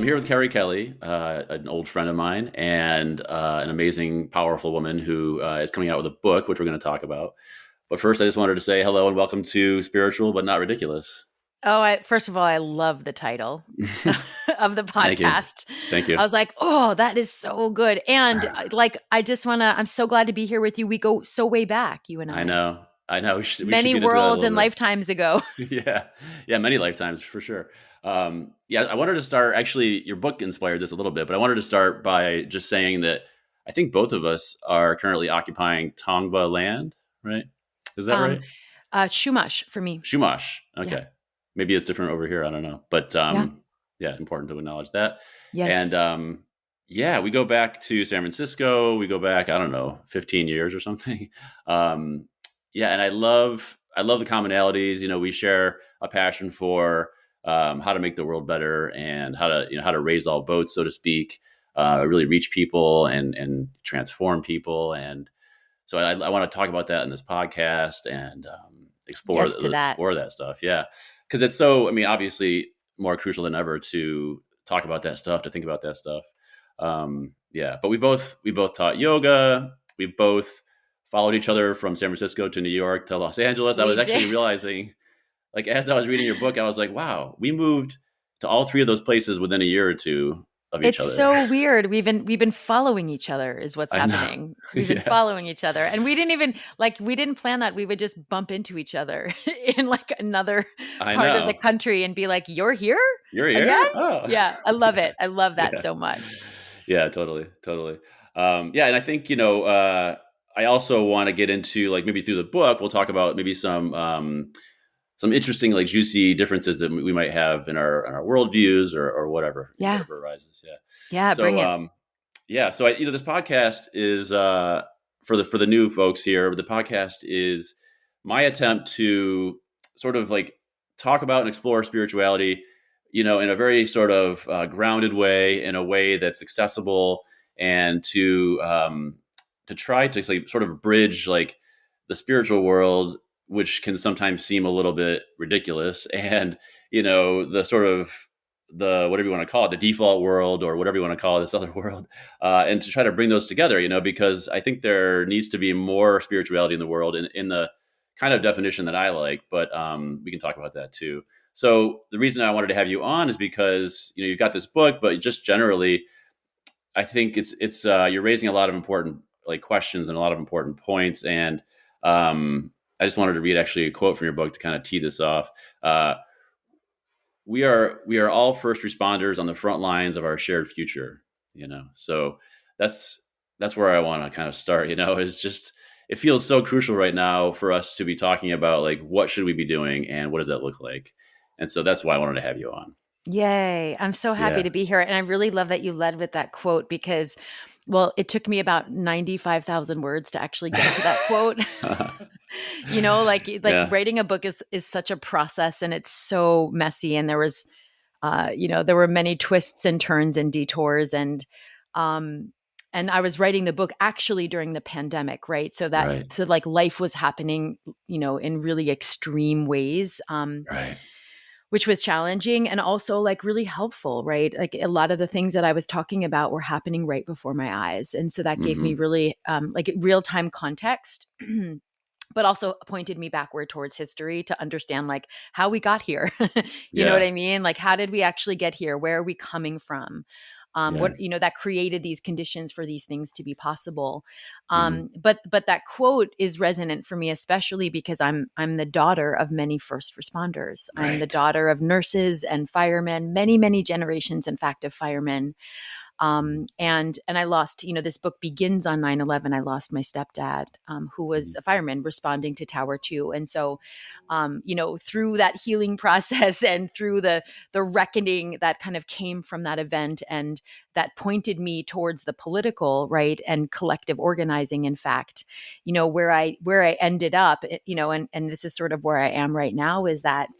I'm here with Kerri Kelly, an old friend of mine, and an amazing, powerful woman who is coming out with a book, which we're going to talk about. But first, I just wanted to say hello and welcome to Spiritual But Not Ridiculous. First of all, I love the title of the Thank you. podcast. Thank you. I was like, oh, that is so good. And I'm so glad to be here with you. We go so way back, you and I. I know. We should Many get into that a worlds little and bit. lifetimes ago. Yeah. Yeah. Many lifetimes for sure. I wanted to start, actually, your book inspired this a little bit, but I wanted to start by just saying that I think both of us are currently occupying Tongva land, right? Is that Um, right? Shumash for me. Chumash. Yeah. Okay. Maybe it's different over here. I don't know. But Yeah. yeah, important to acknowledge that. And Yes. yeah, we go back to San Francisco. We go back, I don't know, 15 years or something. Yeah, and I love the commonalities. We share a passion for how to make the world better and how to raise all boats, so to speak, really reach people and transform people. And so I want to talk about that in this podcast and explore Yes to that. that stuff. Yeah, because it's so. I mean, obviously, more crucial than ever to talk about that stuff, to think about that stuff. Yeah, but we both taught yoga. We both followed each other from San Francisco to New York to Los Angeles. I We was actually did. realizing, like, as I was reading your book, I was like, wow, we moved to all three of those places within a year or two of each It's other. so weird. We've been following each other is what's I know. happening. We've been Yeah, following each other. And we didn't plan that. We would just bump into each other in like another I part of the know. country and be like, "You're here You're again?" here. Oh, Yeah, I love it. I love that yeah. so much. Yeah, totally, totally. Yeah, and I think I also want to get into, like, maybe through the book, we'll talk about maybe some interesting, like, juicy differences that we might have in our worldviews or whatever, Yeah. whatever arises. Yeah. Yeah, bring So it. yeah, so this podcast is for the new folks here. The podcast is my attempt to sort of like talk about and explore spirituality, in a very sort of grounded way, in a way that's accessible, and to try to, like, sort of bridge, like, the spiritual world, which can sometimes seem a little bit ridiculous, and the sort of the whatever you want to call it, the default world, or whatever you want to call it, this other world, and to try to bring those together, because I think there needs to be more spirituality in the world in the kind of definition that I like, but we can talk about that too. So the reason I wanted to have you on is because you've got this book, but just generally, I think it's you're raising a lot of important, like, questions and a lot of important points, and I just wanted to read actually a quote from your book to kind of tee this off. We are all first responders on the front lines of our shared future. So that's where I want to kind of start. Is just, it feels so crucial right now for us to be talking about, like, what should we be doing and what does that look like. And so that's why I wanted to have you on. Yay. I'm so happy Yeah. to be here. And I really love that you led with that quote because, well, it took me about 95,000 words to actually get to that quote. Like Yeah. writing a book is such a process and it's so messy. And there was, there were many twists and turns and detours um, and I was writing the book actually during the pandemic, right? Right. So like life was happening, in really extreme ways. Right. Which was challenging and also like really helpful, right? Like a lot of the things that I was talking about were happening right before my eyes. And so that gave me Mm-hmm. really like real-time context, but also pointed me backward towards history to understand like how we got here. You know what Yeah. I mean? Like, how did we actually get here? Where are we coming from? Yeah. That created these conditions for these things to be possible. Mm-hmm. But that quote is resonant for me, especially because I'm the daughter of many first responders. I'm the Right. daughter of nurses and firemen, many, many generations, in fact, of firemen. And I lost, this book begins on 9/11. I lost my stepdad, who was a fireman responding to Tower 2. And so, through that healing process and through the reckoning that kind of came from that event and that pointed me towards the political, right, and collective organizing, in fact, where I ended up, and this is sort of where I am right now, is that,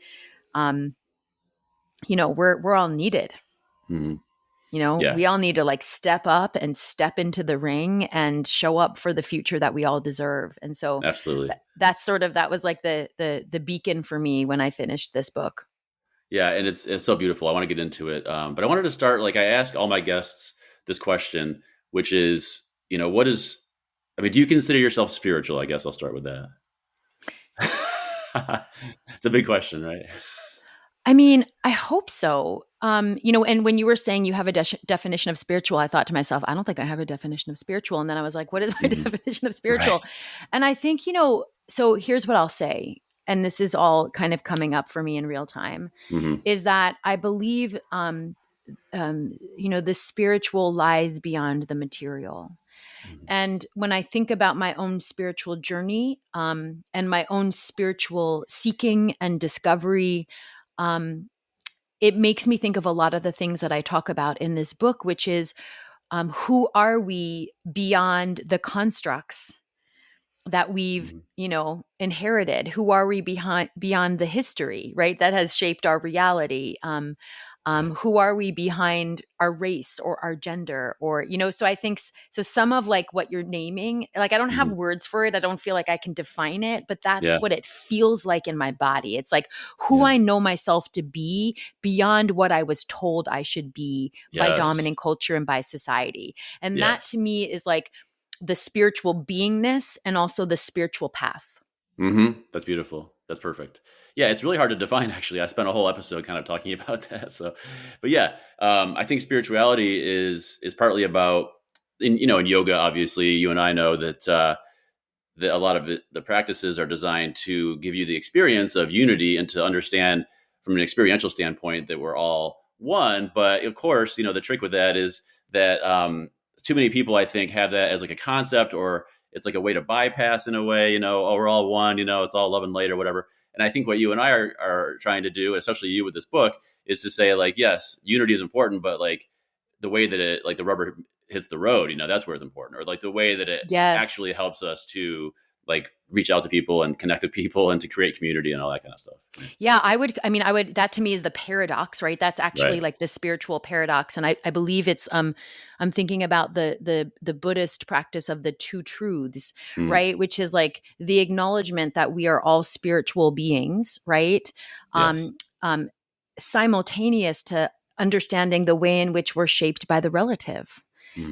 we're all needed. Mm-hmm. Yeah. We all need to like step up and step into the ring and show up for the future that we all deserve. And so Absolutely. that was like the beacon for me when I finished this book. Yeah, and it's so beautiful. I want to get into it, but I wanted to start, like, I ask all my guests this question, which is, what is? I mean, do you consider yourself spiritual? I guess I'll start with that. It's a big question, right? I mean, I hope so. And when you were saying you have a definition of spiritual, I thought to myself, I don't think I have a definition of spiritual. And then I was like, what is my Hmm. definition of Right. spiritual? And I think, so here's what I'll say. And this is all kind of coming up for me in real time, Hmm. is that I believe, the spiritual lies beyond the material. And when I think about my own spiritual journey, and my own spiritual seeking and discovery, um, it makes me think of a lot of the things that I talk about in this book, which is, who are we beyond the constructs that we've, Hmm. inherited? Who are we beyond the history, right? That has shaped our reality. Yeah. Who are we behind our race or our gender, or, so I think so. Some of like what you're naming, like, I don't have Hmm. words for it. I don't feel like I can define it, but that's Yeah. what it feels like in my body. It's like who Yeah. I know myself to be beyond what I was told I should be by Yes. dominant culture and by society. And that Yes. to me is like the spiritual beingness and also the spiritual path. That's beautiful. That's perfect. Yeah, it's really hard to define. Actually, I spent a whole episode kind of talking about that. So, but yeah, I think spirituality is partly about, in yoga. Obviously, you and I know that a lot of the practices are designed to give you the experience of unity and to understand from an experiential standpoint that we're all one. But of course, the trick with that is that too many people, I think, have that as like a concept, or it's like a way to bypass in a way, oh, we're all one, it's all love and light or whatever. And I think what you and I are trying to do, especially you with this book, is to say, like, yes, unity is important, but like the way that it, like the rubber hits the road, that's where it's important, or like the way that it Yes. actually helps us to like reach out to people and connect with people and to create community and all that kind of stuff. Yeah, I would, that to me is the paradox, right? That's actually Right. like the spiritual paradox. And I believe it's, I'm thinking about the Buddhist practice of the two truths, Mm. right? Which is like the acknowledgement that we are all spiritual beings, right? Yes. Um, um, Simultaneous to understanding the way in which we're shaped by the relative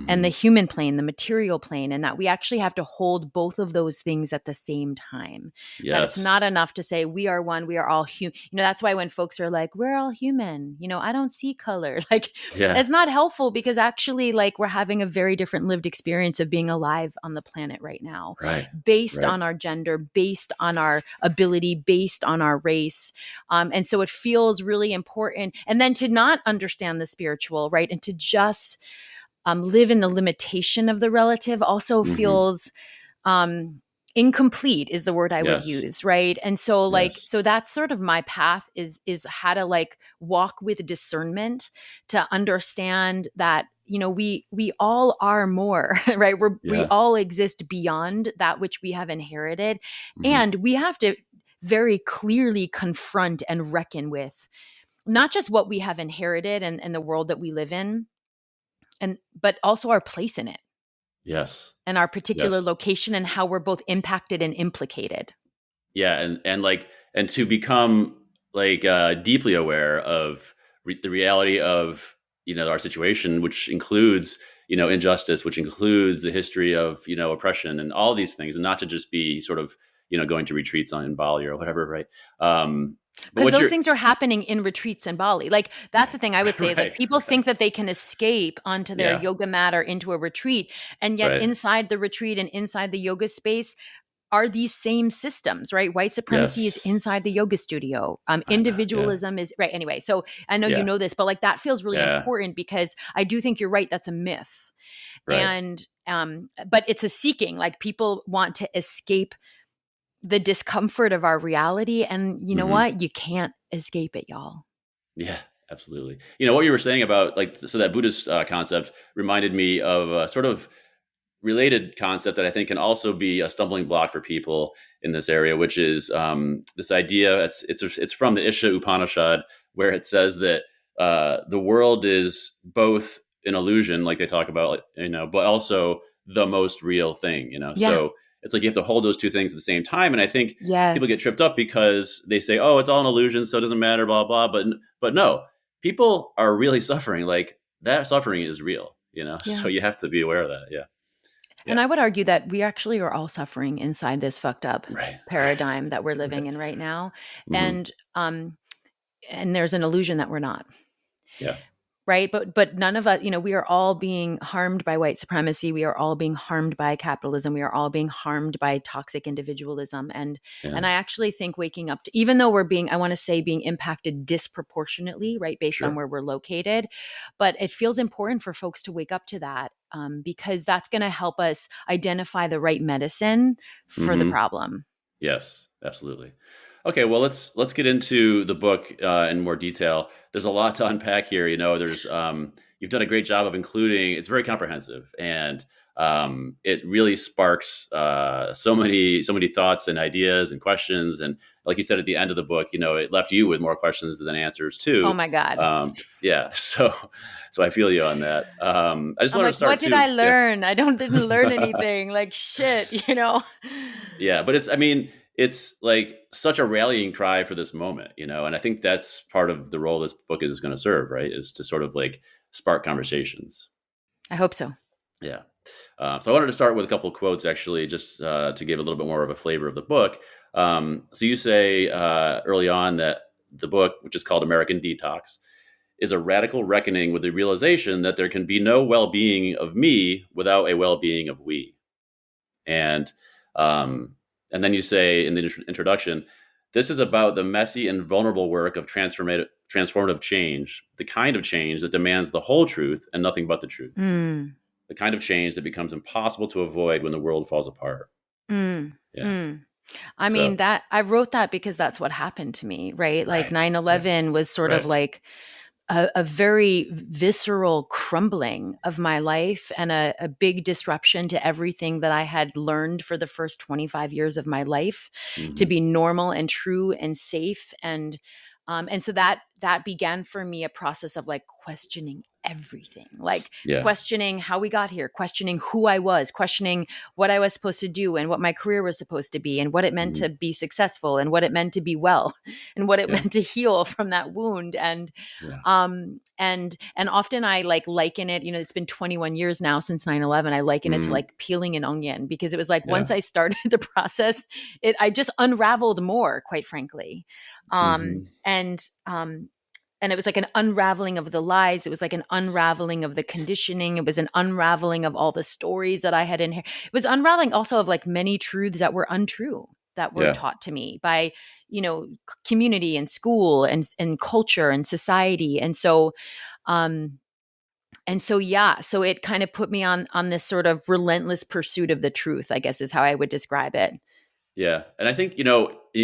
and the Hmm. human plane, the material plane, and that we actually have to hold both of those things at the same time. That it's Yes. not enough to say we are one, we are all human. That's why when folks are like, we're all human, I don't see color. Like, Yeah. it's not helpful, because actually, like, we're having a very different lived experience of being alive on the planet right now, Right. based Right. on our gender, based on our ability, based on our race. And so it feels really important. And then to not understand the spiritual, right? And to just live in the limitation of the relative also Hmm. feels um, incomplete, is the word I would Yes. use, right? And so, like, Yes. so that's sort of my path, is how to like walk with discernment, to understand that we all are more, right? We Yeah. all exist beyond that which we have inherited, Hmm. and we have to very clearly confront and reckon with not just what we have inherited and the world that we live in, but also our place in it Yes. and our particular Yes. location, and how we're both impacted and implicated. Yeah. And like, and to become like deeply aware of the reality of, our situation, which includes, injustice, which includes the history of, oppression and all these things, and not to just be sort of, going to retreats on in Bali or whatever. Right. But Because what's those your, things are happening in retreats in Bali. Like, that's the right. thing I would say, is like Right. people think Right. that they can escape onto their Yeah. yoga mat or into a retreat. And yet Right. inside the retreat and inside the yoga space are these same systems, right? White supremacy is Yes. inside the yoga studio. I know. Yeah. Individualism is right. Anyway, so I know you Yeah. know this, but like that feels really Yeah. important, because I do think you're right. That's a myth. Right. And but it's a seeking, like people want to escape the discomfort of our reality, and you know Hmm. what, you can't escape it, y'all. Yeah, absolutely. What you were saying about like, so that Buddhist concept reminded me of a sort of related concept that I think can also be a stumbling block for people in this area, which is this idea. It's from the Isha Upanishad, where it says that the world is both an illusion, like they talk about, but also the most real thing. Yeah. So it's like you have to hold those two things at the same time. And I think people get Yes. tripped up because they say, oh, it's all an illusion, so it doesn't matter, blah, blah. But no, people are really suffering. Like that suffering is real, Yeah. so you have to be aware of that. Yeah. And Yeah. I would argue that we actually are all suffering inside this fucked up Right. paradigm that we're living Right. in right now. Mm-hmm. And there's an illusion that we're not. Yeah. Right. But none of us, we are all being harmed by white supremacy. We are all being harmed by capitalism. We are all being harmed by toxic individualism. And Yeah. I actually think waking up to, even though we're being, I want to say being impacted disproportionately, right, based on Sure. where we're located, but it feels important for folks to wake up to that, because that's going to help us identify the right medicine for the Mm-hmm. problem. Yes, absolutely. Okay, well let's get into the book in more detail. There's a lot to unpack here. There's you've done a great job of including. It's very comprehensive, and it really sparks so many thoughts and ideas and questions. And like you said at the end of the book, it left you with more questions than answers Oh too. my God. Yeah, so I feel you on that. I just I'm wanted to like, start what did too. I learn? I didn't learn anything. Like shit. Yeah, but it's like such a rallying cry for this moment, and I think that's part of the role this book is going to serve, right? Is to sort of like spark conversations. I hope so. Yeah. So I wanted to start with a couple of quotes, actually, just to give a little bit more of a flavor of the book. So you say early on that the book, which is called American Detox, is a radical reckoning with the realization that there can be no well-being of me without a well-being of we. And um, and then you say in the introduction, this is about the messy and vulnerable work of transformative change, the kind of change that demands the whole truth and nothing but the truth, Mm, the kind of change that becomes impossible to avoid when the world falls apart. mm, Yeah. mm. I mean, So, that I wrote that because that's what happened to me, right? Like right. Yeah. 9/11 was sort of Right. like a very visceral crumbling of my life and a big disruption to everything that I had learned for the first 25 years of my life to Hmm. be normal and true and safe. And so that began for me a process of like questioning everything, like Yeah. questioning how we got here, questioning who I was, questioning what I was supposed to do and what my career was supposed to be and what it meant Hmm. to be successful and what it meant to be well and what it Yeah. meant to heal from that wound. And Yeah. often I like liken it, it's been 21 years now since 9/11. I liken it to Mm. like peeling an onion, because it was like once Yeah. I started the process, I just unraveled more, quite frankly. Hmm. And it was like an unraveling of the lies. It was like an unraveling of the conditioning. It was an unraveling of all the stories that I had inherited. It was unraveling also of like many truths that were untrue, that were Yeah. taught to me by, community and school and culture and society. Um, yeah, so it kind of put me on this sort of relentless pursuit of the truth, I guess is how I would describe it. Yeah, and I think you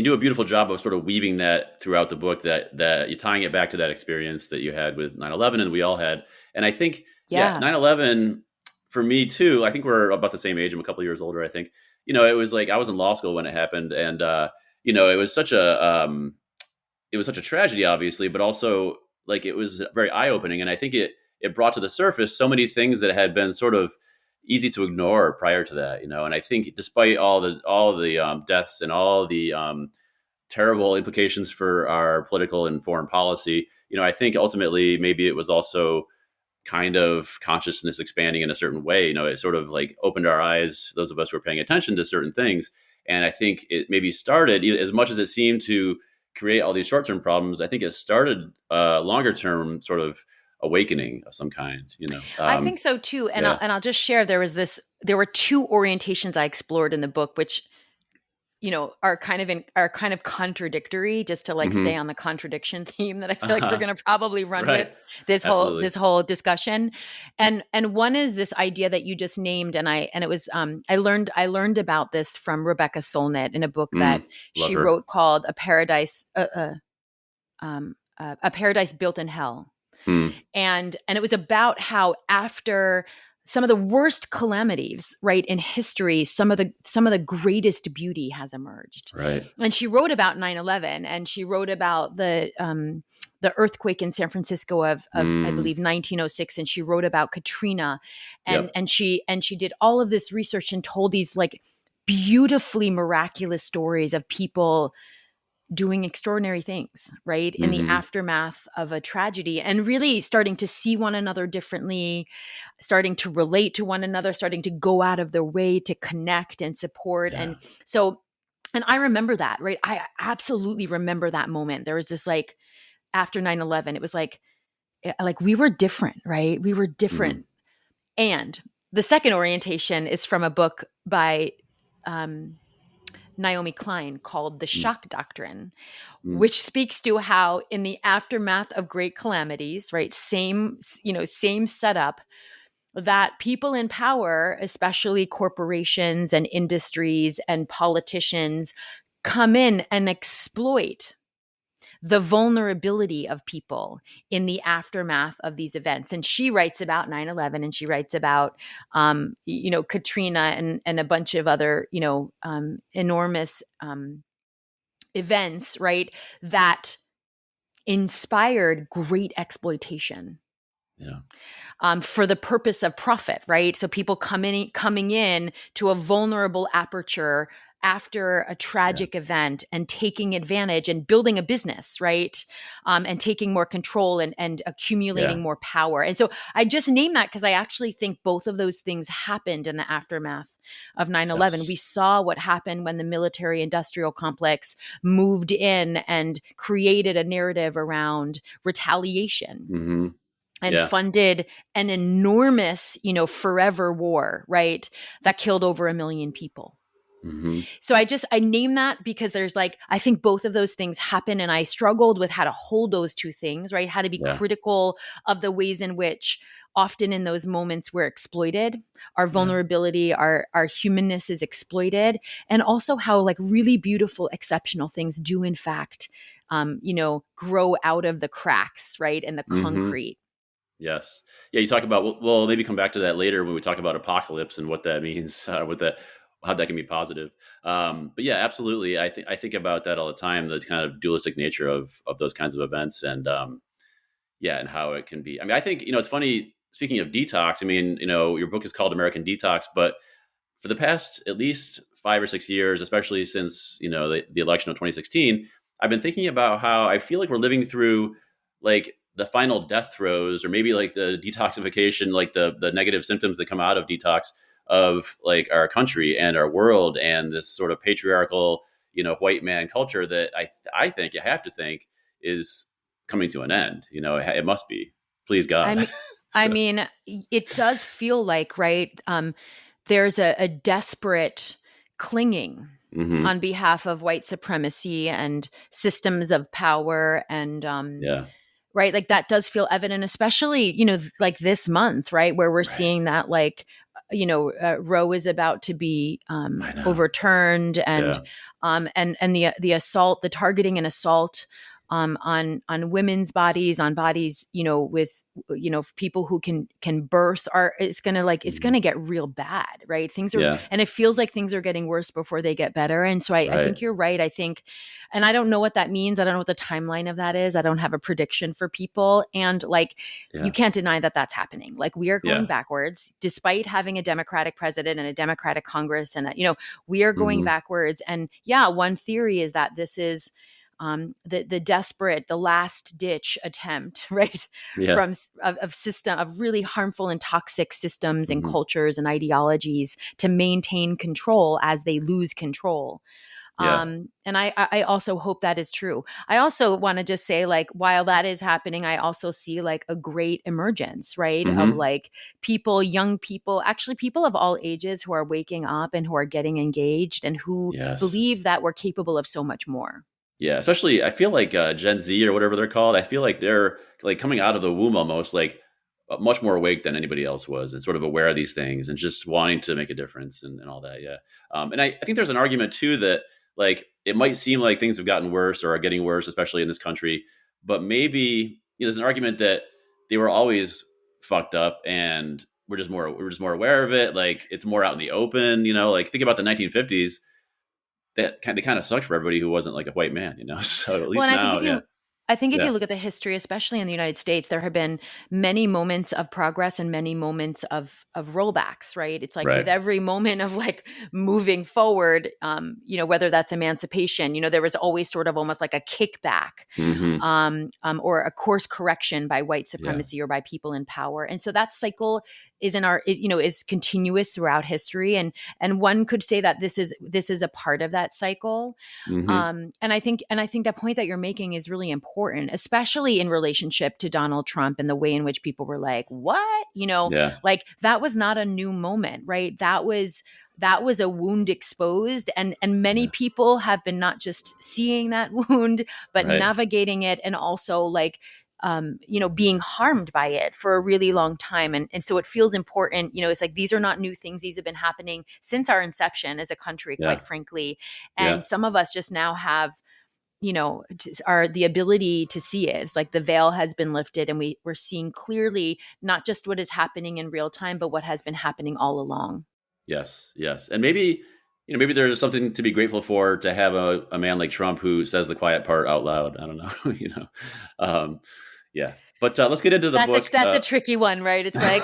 do a beautiful job of sort of weaving that throughout the book, that you're tying it back to that experience that you had with 9/11 and we all had. And I think, yeah, Yeah. 9/11 for me too. I think we're about the same age. I'm a couple of years older. I think it was like I was in law school when it happened, and it was such a tragedy, obviously, but also like it was very eye opening, and I think it brought to the surface so many things that had been sort of easy to ignore prior to that, And I think despite all the deaths and all the terrible implications for our political and foreign policy, I think ultimately maybe it was also kind of consciousness expanding in a certain way. It sort of like opened our eyes, those of us who were paying attention to certain things. And I think it maybe started, as much as it seemed to create all these short-term problems, I think it started a longer-term sort of awakening of some kind. I think so too. And Yeah. I'll just share, there were two orientations I explored in the book, which are kind of contradictory, just to like stay Hmm. on the contradiction theme that I feel like we're going to probably run with Right. this Absolutely. whole discussion. And one is this idea that you just named, and it was I learned about this from Rebecca Solnit in a book that Love she her. wrote called A Paradise Built in Hell. Mm, And it was about how after some of the worst calamities, right, in history, some of the greatest beauty has emerged. right. And she wrote about 9/11, and she wrote about the earthquake in San Francisco of I Mm, believe 1906, and she wrote about Katrina, and yep. and she did all of this research and told these like beautifully miraculous stories of people doing extraordinary things, right? In the Mm-hmm. aftermath of a tragedy, and really starting to see one another differently, starting to relate to one another, starting to go out of their way to connect and support. Yeah. And so, and I remember that, right? I absolutely remember that moment. There was this like, after 9/11, it was like we were different, right? We were Mm-hmm. different. And the second orientation is from a book by um, Naomi Klein called The Shock Doctrine, Mm-hmm. which speaks to how in the aftermath of great calamities, right? Same setup, that people in power, especially corporations and industries and politicians, come in and exploit the vulnerability of people in the aftermath of these events. And she writes about 9/11, and she writes about, Katrina and a bunch of other, enormous events, right, that inspired great exploitation Yeah. for the purpose of profit, right? So people coming in to a vulnerable aperture after a Yeah. tragic event and taking advantage and building a business, right? And taking more control and accumulating Yeah. more power. And so I just name that because I actually think both of those things happened in the aftermath of 9/11. Yes. We saw what happened when the military industrial complex moved in and created a narrative around retaliation Mm-hmm. and Yeah. funded an enormous, forever war, right? That killed over 1 million people. Mm-hmm. So I name that because there's like, I think both of those things happen. And I struggled with how to hold those two things, right? How to be Yeah. critical of the ways in which often in those moments we're exploited, our Yeah. vulnerability, our humanness is exploited. And also how like really beautiful, exceptional things do in fact, grow out of the cracks, right? And the Mm-hmm. concrete. Yes. Yeah. You talk about, we'll maybe come back to that later when we talk about apocalypse and what that means, what that, how that can be positive. But yeah, absolutely. I think about that all the time, the kind of dualistic nature of those kinds of events, and yeah, and how it can be. I mean, I think, it's funny, speaking of detox, I mean, your book is called American Detox, but for the past at least 5 or 6 years, especially since, the election of 2016, I've been thinking about how I feel like we're living through like the final death throes, or maybe like the detoxification, like the negative symptoms that come out of detox of like our country and our world, and this sort of patriarchal, white man culture that I think, you have to think, is coming to an end. It must be. Please I God. mean, I So. mean, it does feel like, right? There's a desperate clinging Hmm. on behalf of white supremacy and systems of power, and Yeah. right, like that does feel evident, especially like this month, right, where we're Right. seeing that like Roe is about to be I know. overturned, Yeah. and the assault, the targeting and assault on women's bodies, on bodies, with people who can birth, are it's gonna like it's Mhm. gonna get real bad, right? Things are, Yeah. and it feels like things are getting worse before they get better. And so I Right. think you're right. I think, and I don't know what that means. I don't know what the timeline of that is. I don't have a prediction for people. And like, you Yeah. can't deny that that's happening. Like, we are going Yeah. backwards despite having a Democratic president and a Democratic Congress. And, we are going Mhm. backwards. And yeah, one theory is that this is the desperate, the last ditch attempt, right, Yeah. of system of really harmful and toxic systems and Mhm. cultures and ideologies to maintain control as they lose control. Yeah. And I also hope that is true. I also want to just say, like, while that is happening, I also see like a great emergence, right, of Mhm. like people, young people, actually people of all ages who are waking up and who are getting engaged and who Yes. believe that we're capable of so much more. Yeah, especially I feel like Gen Z or whatever they're called. I feel like they're like coming out of the womb almost like much more awake than anybody else was, and sort of aware of these things and just wanting to make a difference, and all that. Yeah, and I think there's an argument too that like it might seem like things have gotten worse or are getting worse, especially in this country, but maybe there's an argument that they were always fucked up, and we're just more aware of it. Like it's more out in the open. Like think about the 1950s, they kind of sucked for everybody who wasn't like a white man. So at Well, least and I think now, yeah. I think if you Yeah. look at the history, especially in the United States, there have been many moments of progress and many moments of rollbacks, right? It's like with Right. every moment of like moving forward, whether that's emancipation, there was always sort of almost like a kickback, Hmm. or a course correction by white Yeah. supremacy or by people in power. And so that cycle is continuous throughout history. And one could say that this is a part of that cycle. Hmm. And I think that point that you're making is really important, especially in relationship to Donald Trump and the way in which people were like, what? Yeah. Like that was not a new moment, right? That was a wound exposed, and many Yeah. people have been not just seeing that wound, but Right. navigating it, and also like being harmed by it for a really long time. And so it feels important, it's like these are not new things. These have been happening since our inception as a country, quite Yeah. frankly. And Yeah. some of us just now have, are the ability to see it. It's like the veil has been lifted, and we're seeing clearly not just what is happening in real time, but what has been happening all along. Yes. Yes. And maybe, maybe there's something to be grateful for to have a man like Trump who says the quiet part out loud. I don't know. Um, yeah. But let's get into the That's a book. that's a tricky one, right? It's like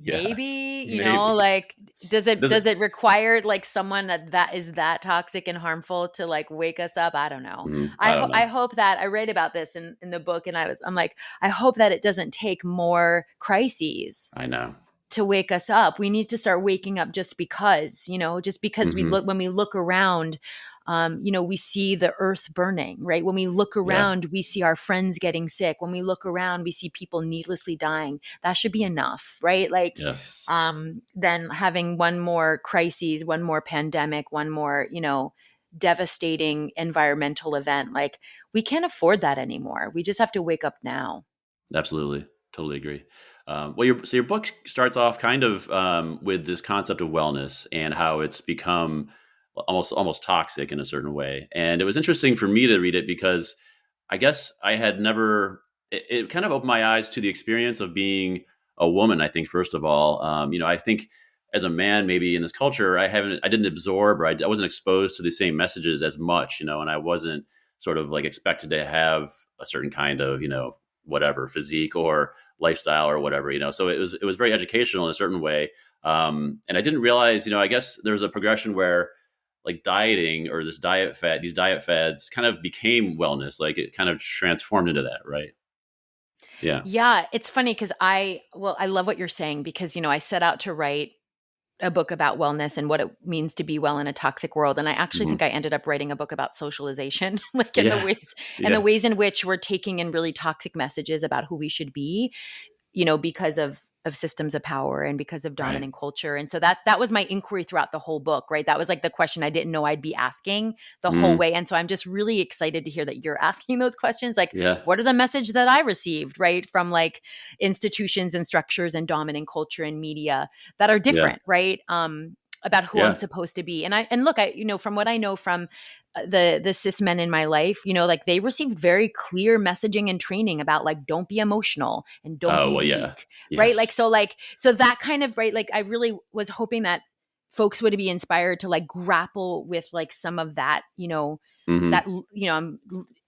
Yeah. maybe, Maybe. like does it Does it? does it require like someone that is that toxic and harmful to like wake us up? I don't know. I don't I know. hope that I read about this in the book, and I'm like, I hope that it doesn't take more crises I know. to wake us up. We need to start waking up just because, just because Hmm. when we look around, we see the earth burning, right? When we look Yeah. around, we see our friends getting sick. When we look around, we see people needlessly dying. That should be enough, right? Like, Yes. then having one more crises, one more pandemic, one more, devastating environmental event. Like, we can't afford that anymore. We just have to wake up now. Absolutely. Totally agree. Well, your book starts off kind of with this concept of wellness and how it's become almost toxic in a certain way. And it was interesting for me to read it because I guess I had never. It kind of opened my eyes to the experience of being a woman. I think first of all, I think as a man, maybe in this culture, I didn't absorb or I wasn't exposed to the same messages as much, and I wasn't sort of like expected to have a certain kind of whatever physique or lifestyle or whatever. So it was very educational in a certain way. And I didn't realize, I guess there's a progression where like dieting or these diet fads kind of became wellness. Like it kind of transformed into that, right? Yeah. Yeah, it's funny because I love what you're saying, because, I set out to write a book about wellness and what it means to be well in a toxic world. And I actually Hmm. think I ended up writing a book about socialization, like in the Yeah. ways and the Yeah. ways in which we're taking in really toxic messages about who we should be, because of systems of power and because of Right. dominant culture. And so that was my inquiry throughout the whole book, right? That was like the question I didn't know I'd be asking the whole Mm. way. And so I'm just really excited to hear that you're asking those questions. Like, Yeah. what are the message that I received, right? From like institutions and structures and dominant culture and media that are Yeah. different, right? About who I'm Yeah. supposed to be. And look, from what I know from the cis men in my life, like they received very clear messaging and training about like don't be emotional and don't Oh be well. Yeah. weak, right? Yes. So that kind of, right, like I really was hoping that folks would be inspired to like grapple with like some of that, Hmm. that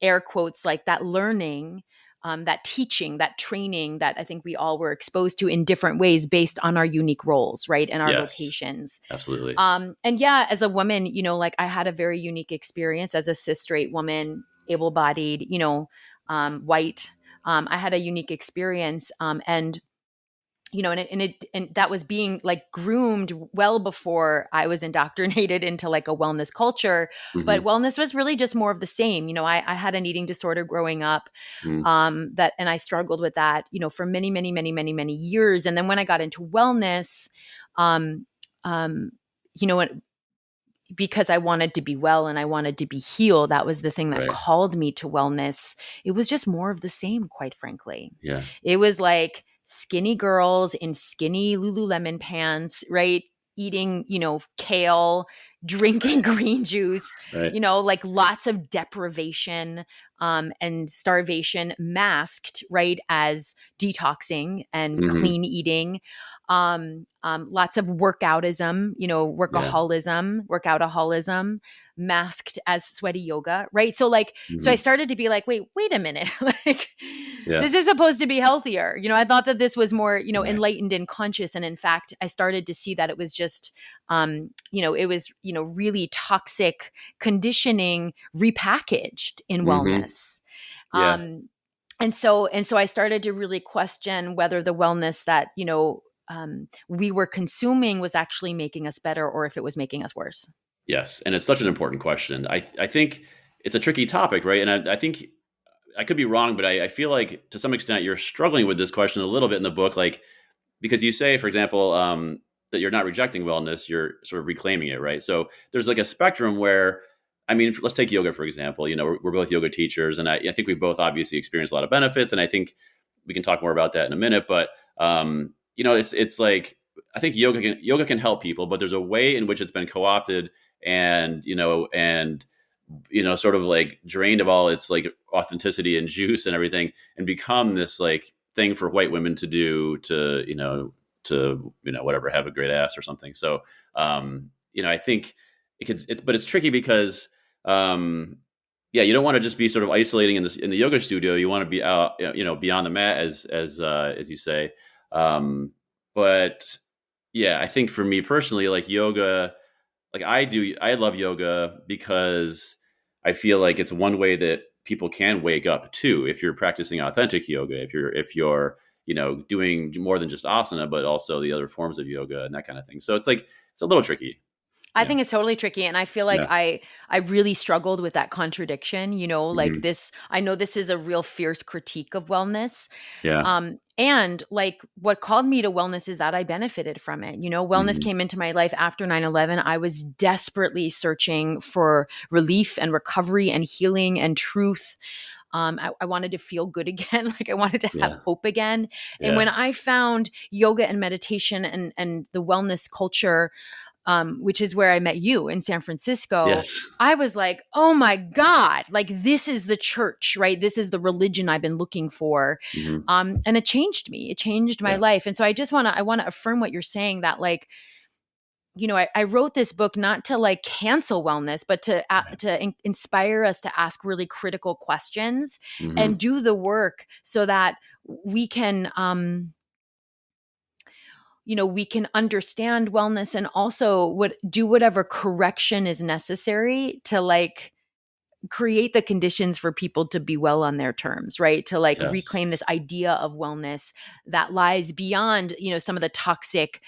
air quotes, like that learning, that teaching, that training that I think we all were exposed to in different ways based on our unique roles, right, and our Yes. locations. Absolutely. And yeah, as a woman, like I had a very unique experience as a cis straight woman, able-bodied, white. I had a unique experience, and that was being like groomed well before I was indoctrinated into like a wellness culture. But Hmm. wellness was really just more of the same. I had an eating disorder growing up, and I struggled with that, for many, many, many, many, many years. And then when I got into wellness, um, um, you know what, because I wanted to be well and I wanted to be healed, that was the thing that Right. called me to wellness. It was just more of the same, quite frankly. Yeah. It was like skinny girls in skinny Lululemon pants, right? Eating, kale, drinking green juice, Right. like lots of deprivation, and starvation masked, right, as detoxing and Hmm. clean eating. lots of workoutism, Yeah. workoutaholism, masked as sweaty yoga, right? So so I Hmm. started to be like, wait a minute, like Yeah. this is supposed to be healthier. I thought that this was more, Right. enlightened and conscious. And in fact, I started to see that it was just, it was, really toxic conditioning repackaged in Hmm. wellness. Yeah. Um, and so I started to really question whether the wellness that, we were consuming was actually making us better or if it was making us worse. Yes. And it's such an important question. I think it's a tricky topic, right? And I think I could be wrong, but I feel like to some extent you're struggling with this question a little bit in the book, like because you say, for example, that you're not rejecting wellness, you're sort of reclaiming it, right? So there's like a spectrum where, I mean, let's take yoga for example. We're both yoga teachers, and I think we both obviously experience a lot of benefits, and I think we can talk more about that in a minute. But it's like I think yoga can help people, but there's a way in which it's been co-opted and sort of like drained of all its like authenticity and juice and everything, and become this like thing for white women to do to whatever, have a great ass or something. So I think it's tricky because yeah, you don't want to just be sort of isolating in the yoga studio. You want to be out, beyond the mat, as you say. But yeah, I think for me personally, like yoga, like I love yoga because I feel like it's one way that people can wake up too. If you're practicing authentic yoga, if you're doing more than just asana, but also the other forms of yoga and that kind of thing. So it's like it's a little tricky. I Yeah. think it's totally tricky. And I feel like Yeah. I really struggled with that contradiction, like Hmm. this, I know this is a real fierce critique of wellness. Yeah. And like what called me to wellness is that I benefited from it. Wellness Hmm. came into my life after 9/11. I was desperately searching for relief and recovery and healing and truth. I wanted to feel good again. Like I wanted to have Yeah. hope again. And Yeah. when I found yoga and meditation and the wellness culture, which is where I met you in San Francisco, Yes. I was like, oh my God, like this is the church, right? This is the religion I've been looking for. Hmm. And it changed me. It changed my Yeah. life. And so I want to affirm what you're saying, that like, I wrote this book not to like cancel wellness, but to inspire us to ask really critical questions and Hmm. do the work so that we can, we can understand wellness and also do whatever correction is necessary to like create the conditions for people to be well on their terms, right? To like Yes. reclaim this idea of wellness that lies beyond, some of the toxic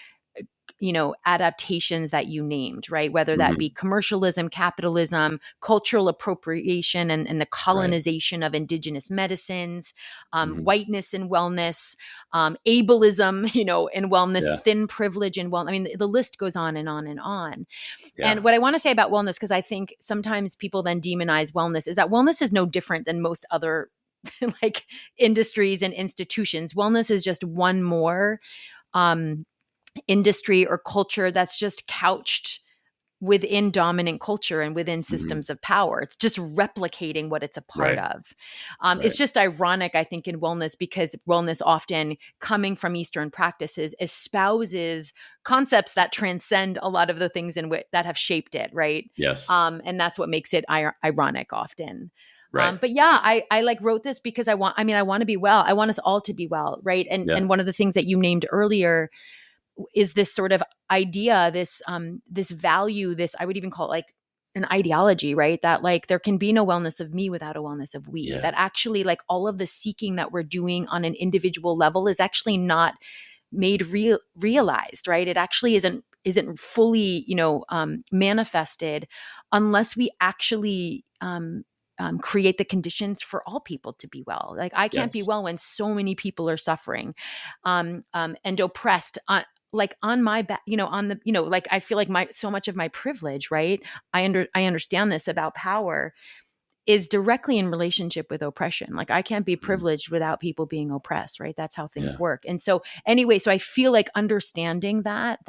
adaptations that you named, right? Whether that be Hmm. commercialism, capitalism, cultural appropriation, and the Right. colonization of indigenous medicines, Hmm. whiteness in wellness, ableism, in wellness, Yeah. thin privilege in wellness. I mean, the list goes on and on and on. Yeah. And what I want to say about wellness, because I think sometimes people then demonize wellness, is that wellness is no different than most other like industries and institutions. Wellness is just one more um, industry or culture that's just couched within dominant culture and within Hmm. systems of power. It's just replicating what it's a part Right. of. It's Right. just ironic, I think, in wellness, because wellness often coming from Eastern practices espouses concepts that transcend a lot of the things that have shaped it, right? Yes. And that's what makes it ironic often. Right. But yeah, I like wrote this because I want to be well. I want us all to be well, right? Yeah. And one of the things that you named earlier is this sort of idea, this value, this, I would even call it like an ideology, right? That like there can be no wellness of me without a wellness of we. Yeah. That actually like all of the seeking that we're doing on an individual level is actually not made realized, right? It actually isn't fully, manifested unless we actually create the conditions for all people to be well. Like I can't be Yes. well when so many people are suffering and oppressed like on my back, on the, like I feel like so much of my privilege, right? I understand this about power is directly in relationship with oppression. Like I can't be Mhm. privileged without people being oppressed, right? That's how things Yeah. work. And so anyway, so I feel like understanding that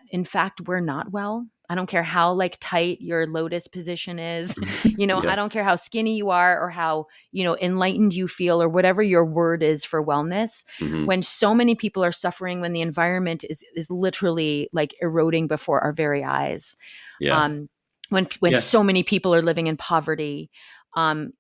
in fact we're not well, I don't care how like tight your lotus position is. I Yeah. don't care how skinny you are or how, enlightened you feel or whatever your word is for wellness. Hmm. When so many people are suffering, when the environment is literally like eroding before our very eyes, Yeah. um, when Yeah. so many people are living in poverty,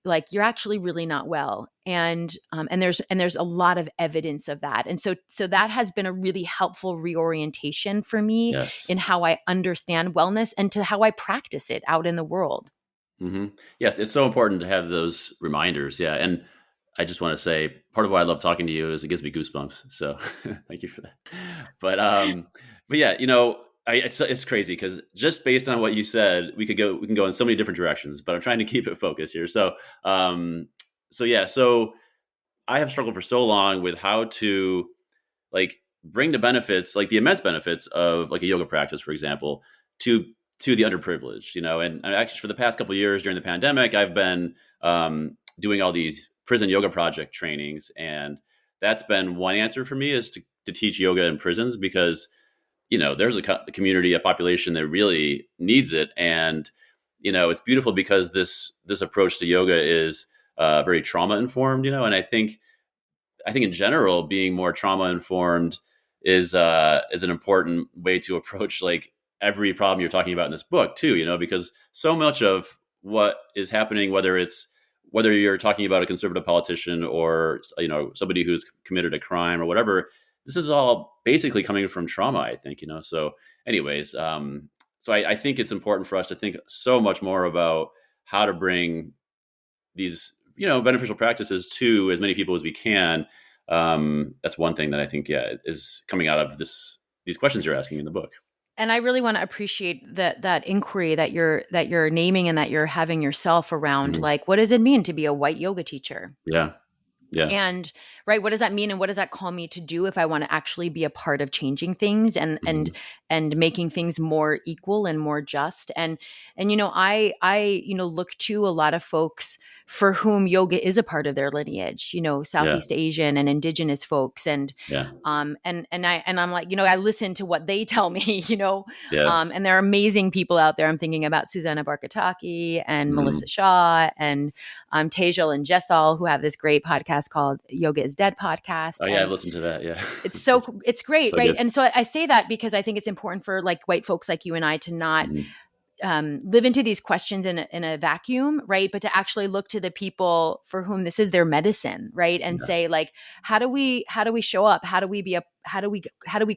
like you're actually really not well, and there's a lot of evidence of that, and so that has been a really helpful reorientation for me Yes. in how I understand wellness and to how I practice it out in the world. Hmm. Yes, it's so important to have those reminders. Yeah, and I just want to say part of why I love talking to you is it gives me goosebumps. So thank you for that. But but yeah, it's crazy because just based on what you said, we can go in so many different directions. But I'm trying to keep it focused here. Um, so I have struggled for so long with how to like bring the benefits, like the immense benefits of like a yoga practice, for example, to the underprivileged, and actually for the past couple of years during the pandemic, I've been doing all these prison yoga project trainings, and that's been one answer for me is to teach yoga in prisons because there's a community, a population that really needs it, and it's beautiful because this approach to yoga is very trauma informed, and I think in general, being more trauma informed is an important way to approach like every problem you're talking about in this book too. Because so much of what is happening, whether you're talking about a conservative politician or somebody who's committed a crime or whatever, this is all basically coming from trauma. I think. So, anyways, I think it's important for us to think so much more about how to bring these beneficial practices to as many people as we can. That's one thing that I think is coming out of these questions you're asking in the book. And I really want to appreciate that inquiry that you're naming and that you're having yourself around, Mhm. like, what does it mean to be a white yoga teacher? Yeah, yeah. And right, what does that mean and what does that call me to do if I want to actually be a part of changing things and Mhm. making things more equal and more just? And I look to a lot of folks for whom yoga is a part of their lineage, Yeah, Southeast Asian and indigenous folks, yeah, I'm like, I listen to what they tell me, yeah. and there are amazing people out there. I'm thinking about Susanna Barkataki and Melissa Mhm. Shaw and Tejal and Jessal, who have this great podcast called Yoga is Dead podcast. Oh yeah, I've And listened to that. Yeah, it's great, so right? good. And so I say that because I think it's important for like white folks like you and I to not Mhm. live into these questions in a vacuum, right? But to actually look to the people for whom this is their medicine, right? And Yeah. say like, how do we show up? How do we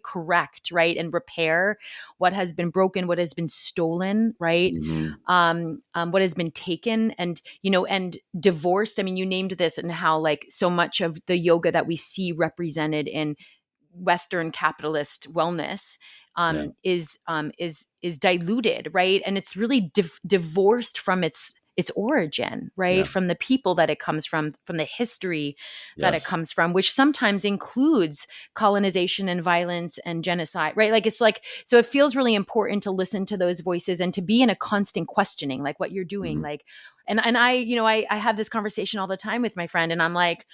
correct, right? And repair what has been broken, what has been stolen, right? Mhm. What has been taken and divorced. I mean, you named this and how like so much of the yoga that we see represented in Western capitalist wellness Yeah, is diluted, right? And it's really divorced from its origin, right? yeah. From the people that it comes from the history that it Yes. comes from, which sometimes includes colonization and violence and genocide, right? Like so it feels really important to listen to those voices and to be in a constant questioning, like what you're doing, Mhm. like, and I have this conversation all the time with my friend, and I'm like,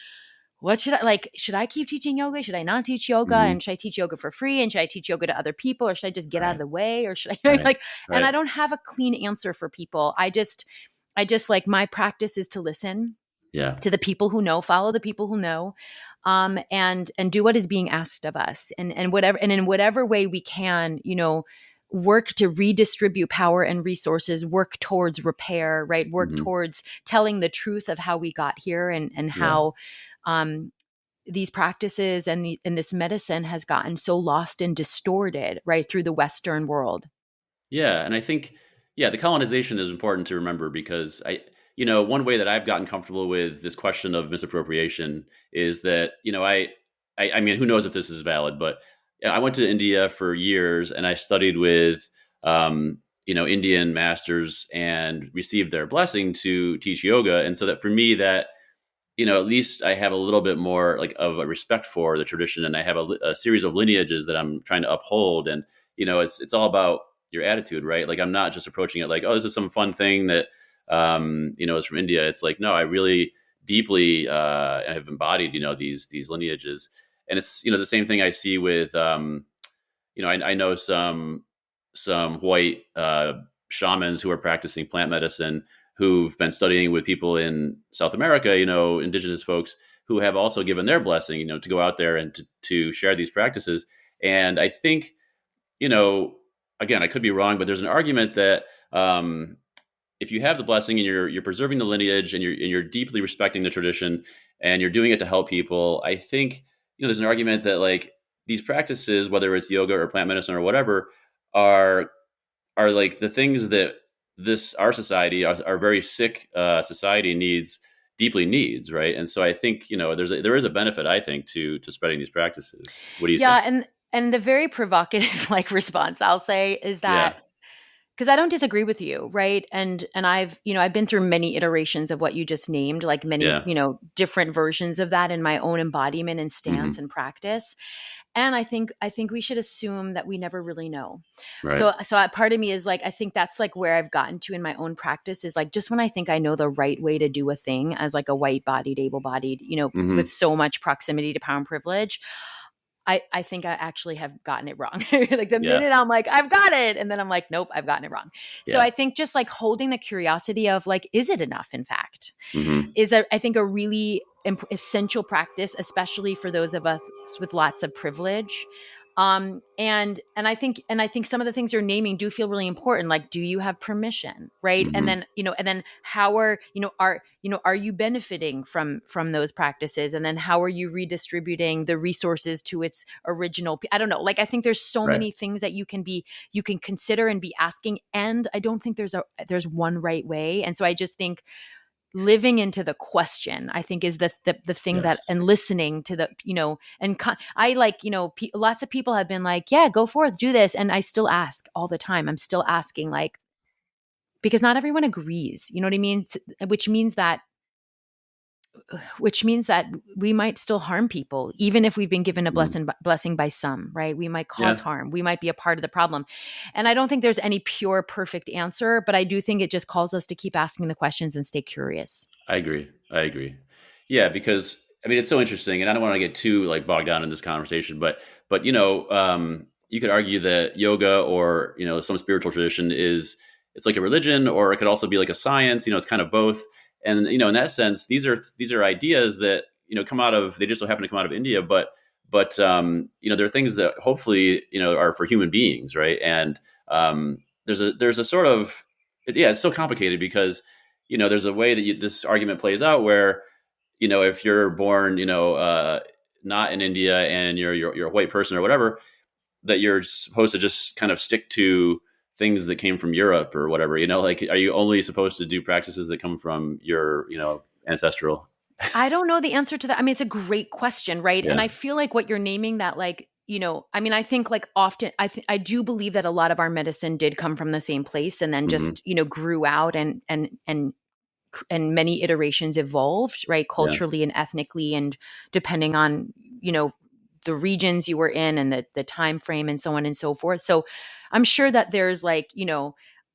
what should I like? Should I keep teaching yoga? Should I not teach yoga? Mhm. And should I teach yoga for free? And should I teach yoga to other people? Or should I just get out of Right, the way? Or should I right, like, and right. I don't have a clean answer for people. I just like my practice is to listen Yeah. to the people who know, follow the people who know, and do what is being asked of us. And in whatever way we can, work to redistribute power and resources, work towards repair, right? Work Mhm. towards telling the truth of how we got here and Yeah. how um, these practices and this medicine has gotten so lost and distorted, right, through the Western world. Yeah, and I think the colonization is important to remember because one way that I've gotten comfortable with this question of misappropriation is that I mean who knows if this is valid, but I went to India for years and I studied with Indian masters and received their blessing to teach yoga, and so that for me that at least I have a little bit more like of a respect for the tradition, and I have a series of lineages that I'm trying to uphold. And it's all about your attitude, right? Like I'm not just approaching it like, oh, this is some fun thing that is from India. It's like, no, I really deeply have embodied these lineages, and it's the same thing I see with I know some some white shamans who are practicing plant medicine who've been studying with people in South America, indigenous folks who have also given their blessing, to go out there and to share these practices. And I think, again, I could be wrong, but there's an argument that if you have the blessing and you're preserving the lineage and you're deeply respecting the tradition and you're doing it to help people, I think, there's an argument that like these practices, whether it's yoga or plant medicine or whatever, are like the things that our society, our very sick society deeply needs, right? And so I think there is a benefit, I think, to spreading these practices. What do you think? Yeah, and the very provocative response I'll say is Yeah, that, because I don't disagree with you, right? And I've been through many iterations of what you just named, like many yeah, different versions of that in my own embodiment and stance hmm and practice. And I think we should assume that we never really know. right, So part of me is like, I think that's like where I've gotten to in my own practice, is like, just when I think I know the right way to do a thing as like a white-bodied, able-bodied, with hmm so much proximity to power and privilege, I think I actually have gotten it wrong. Like the yeah, minute I'm like, I've got it. And then I'm like, nope, I've gotten it wrong. So yeah, I think just like holding the curiosity of like, is it enough, in fact, hmm is I think a really essential practice, especially for those of us with lots of privilege. And I think some of the things you're naming do feel really important. Like, do you have permission, right? And hmm then how are you benefiting from those practices? And then how are you redistributing the resources to its original? I don't know. Like, I think there's so right, many things that you can consider and be asking. And I don't think there's one right way. And so I just think living into the question, I think, is the thing that, yes, and listening to the, I like, lots of people have been like, yeah, go forth, do this. And I still ask all the time. I'm still asking, like, because not everyone agrees, you know what I mean? Which means that we might still harm people, even if we've been given a hmm blessing by some, right? We might cause yeah. harm. We might be a part of the problem. And I don't think there's any pure, perfect answer, but I do think it just calls us to keep asking the questions and stay curious. I agree. I agree. Yeah, because I mean it's so interesting, and I don't want to get too like bogged down in this conversation, but you could argue that yoga or some spiritual tradition it's like a religion, or it could also be like a science. It's kind of both, and in that sense, these are ideas that come out of they just so happen to come out of India, but there are things that hopefully are for human beings, right? And there's a sort of it's so complicated because there's a way that this argument plays out where, if you're born, not in India and you're a white person or whatever, that you're supposed to just kind of stick to things that came from Europe or whatever, like, are you only supposed to do practices that come from your, ancestral? I don't know the answer to that. I mean, it's a great question, right? And Yeah. I feel like what you're naming, that, like, I mean, I think like often I do believe that a lot of our medicine did come from the same place and then hmm just, grew out and many iterations evolved, right? Yeah. Culturally and ethnically, and depending on, the regions you were in and the time frame and so on and so forth. So I'm sure that there's like,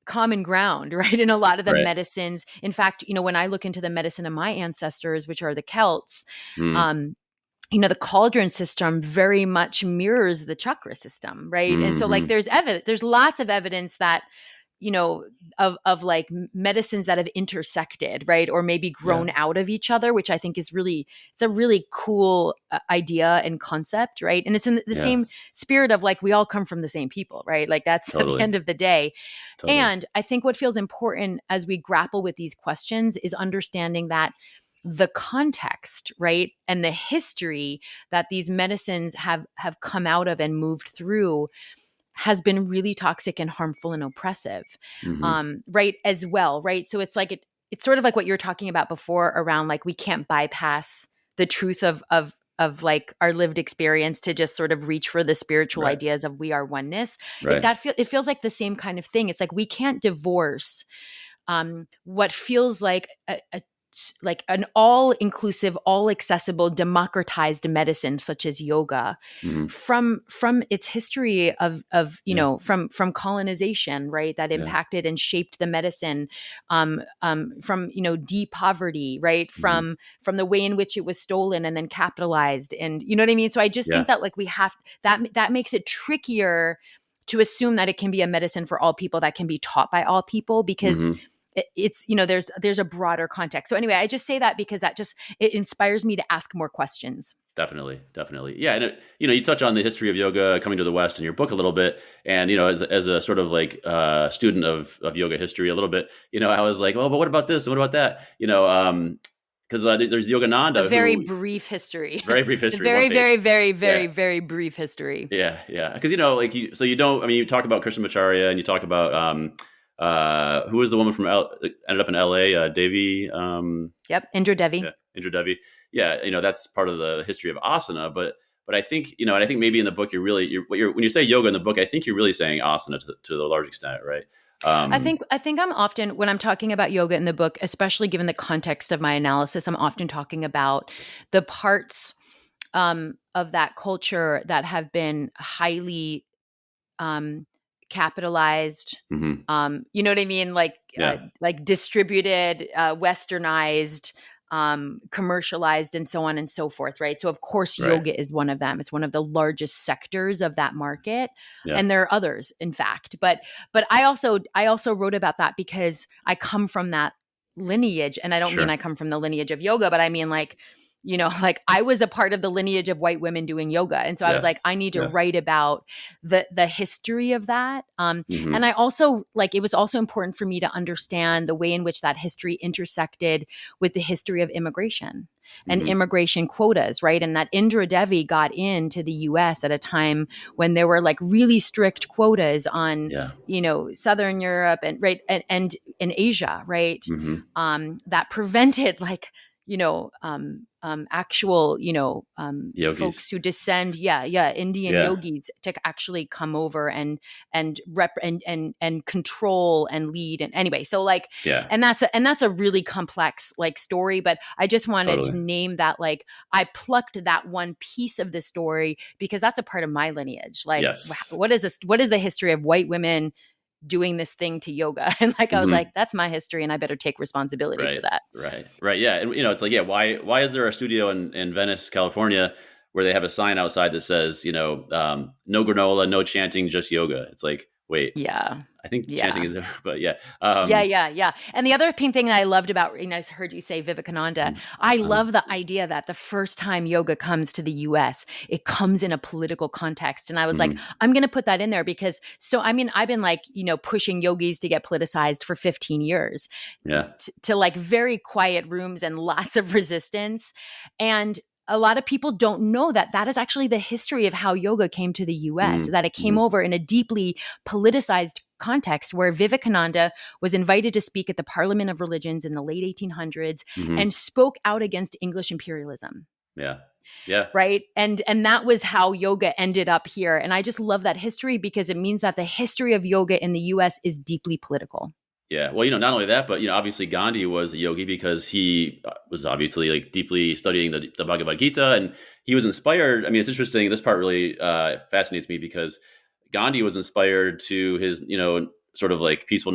common ground, right, in a lot of the Right. medicines. In fact, when I look into the medicine of my ancestors, which are the Celts, Mm. um, the cauldron system very much mirrors the chakra system, right? And so like hmm there's lots of evidence that, of like medicines that have intersected, right? Or maybe Yeah. grown out of each other, which I think is it's a really cool idea and concept, right? And it's in the Yeah. same spirit of like, we all come from the same people, right? Like that's at the Totally. end of the day. Totally. And I think what feels important as we grapple with these questions is understanding that the context, right, and the history that these medicines have come out of and moved through has been really toxic and harmful and oppressive, hmm right, as well, right? So it's like it's sort of like what you're talking about before around like we can't bypass the truth of like our lived experience to just sort of reach for the spiritual Right. ideas of we are oneness. Right. It feels like the same kind of thing. It's like we can't divorce what feels like like an all-inclusive, all-accessible, democratized medicine such as yoga hmm from its history of Yeah. from colonization, right, that Yeah. impacted and shaped the medicine, from deep poverty, right, hmm from the way in which it was stolen and then capitalized, and you know what I mean. So I just think Yeah. that like we have that makes it trickier to assume that it can be a medicine for all people that can be taught by all people, because it's, there's a broader context. So anyway, I just say that because it inspires me to ask more questions. Definitely. Yeah. And you touch on the history of yoga coming to the West in your book a little bit. And, as a sort of like student of yoga history a little bit, I was like, well, but what about this? And what about that? Because there's Yogananda. A very brief history. Very brief history. Very brief history. Yeah. Yeah. Because, so you don't, you talk about Krishnamacharya and you talk about, who was the woman from ended up in LA, Devi. Yep. Indra Devi. Yeah, Indra Devi. Yeah. That's part of the history of asana, but I think, and I think maybe in the book, when you say yoga in the book, I think you're really saying asana to the large extent, right? I think I'm often, when I'm talking about yoga in the book, especially given the context of my analysis, I'm often talking about the parts of that culture that have been highly capitalized, you know what I mean? Like distributed, westernized, commercialized, and so on and so forth. Right. So of course, yoga is one of them. It's one of the largest sectors of that market. Yeah. And there are others, in fact, but I also wrote about that because I come from that lineage, and I don't mean I come from the lineage of yoga, but I mean like I was a part of the lineage of white women doing yoga. And so I was like, I need to write about the history of that. And I also it was also important for me to understand the way in which that history intersected with the history of immigration and immigration quotas, right? And that Indra Devi got into the US at a time when there were like really strict quotas on, Southern Europe and and in Asia, right? That prevented actual, folks who descend, Indian yogis to actually come over and control and lead. And anyway, so and that's a really complex story, but I just wanted to name that, I plucked that one piece of the story because that's a part of my lineage. What is the history of white women doing this thing to yoga? And I was like, that's my history and I better take responsibility for that. Right. Yeah. And it's why is there a studio in Venice, California, where they have a sign outside that says, no granola, no chanting, just yoga? It's like, wait, I think chanting is there, but yeah. And the other thing that I loved about, I heard you say Vivekananda, I love the idea that the first time yoga comes to the US, it comes in a political context. And I was like, I'm going to put that in there because, I've been pushing yogis to get politicized for 15 years to very quiet rooms and lots of resistance. And a lot of people don't know that is actually the history of how yoga came to the US, that it came over in a deeply politicized context where Vivekananda was invited to speak at the Parliament of Religions in the late 1800s and spoke out against English imperialism. Yeah. Right. And that was how yoga ended up here. And I just love that history because it means that the history of yoga in the US is deeply political. Yeah. Well, not only that, but, obviously Gandhi was a yogi because he was obviously deeply studying the Bhagavad Gita, and he was inspired. It's interesting. This part really fascinates me because Gandhi was inspired to his, sort of peaceful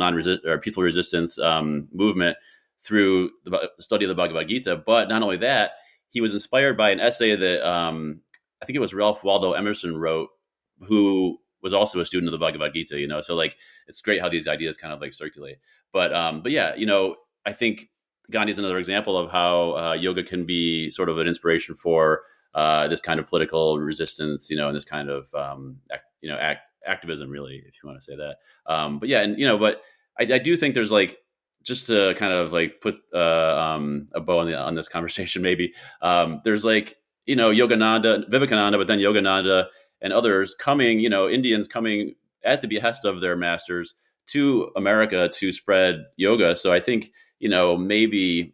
peaceful resistance movement through the study of the Bhagavad Gita. But not only that, he was inspired by an essay that I think it was Ralph Waldo Emerson wrote, who was also a student of the Bhagavad Gita, so it's great how these ideas kind of circulate. But yeah, I think Gandhi's another example of how yoga can be sort of an inspiration for this kind of political resistance, and this kind of, activism, really, if you want to say that. But yeah, and, but I do think there's just to kind of put a bow on this conversation, maybe there's Yogananda, Vivekananda, but then Yogananda and others coming, Indians coming at the behest of their masters to America to spread yoga. So I think, maybe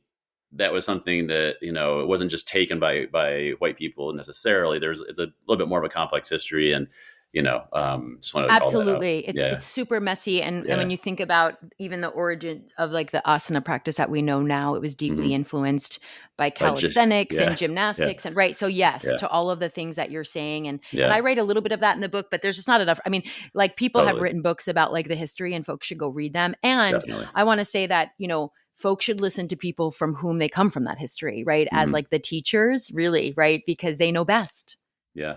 that was something that, it wasn't just taken by white people necessarily. It's a little bit more of a complex history, and, just wanted to absolutely. It's super messy. And when you think about even the origin of the asana practice that we know now, it was deeply influenced by calisthenics and gymnastics and right. So to all of the things that you're saying. And I write a little bit of that in the book, but there's just not enough. People have written books about the history, and folks should go read them. And I want to say that, folks should listen to people from whom they come from that history, right? As the teachers, really, right? Because they know best. Yeah.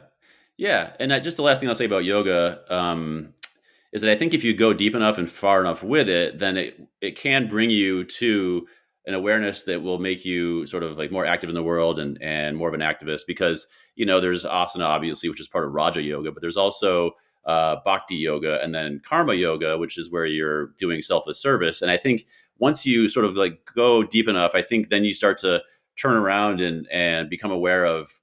Yeah. And just the last thing I'll say about yoga, is that I think if you go deep enough and far enough with it, then it can bring you to an awareness that will make you sort of like more active in the world and more of an activist, because, there's asana, obviously, which is part of Raja Yoga, but there's also Bhakti Yoga, and then Karma Yoga, which is where you're doing selfless service. And I think once you sort of like go deep enough, I think then you start to turn around and become aware of,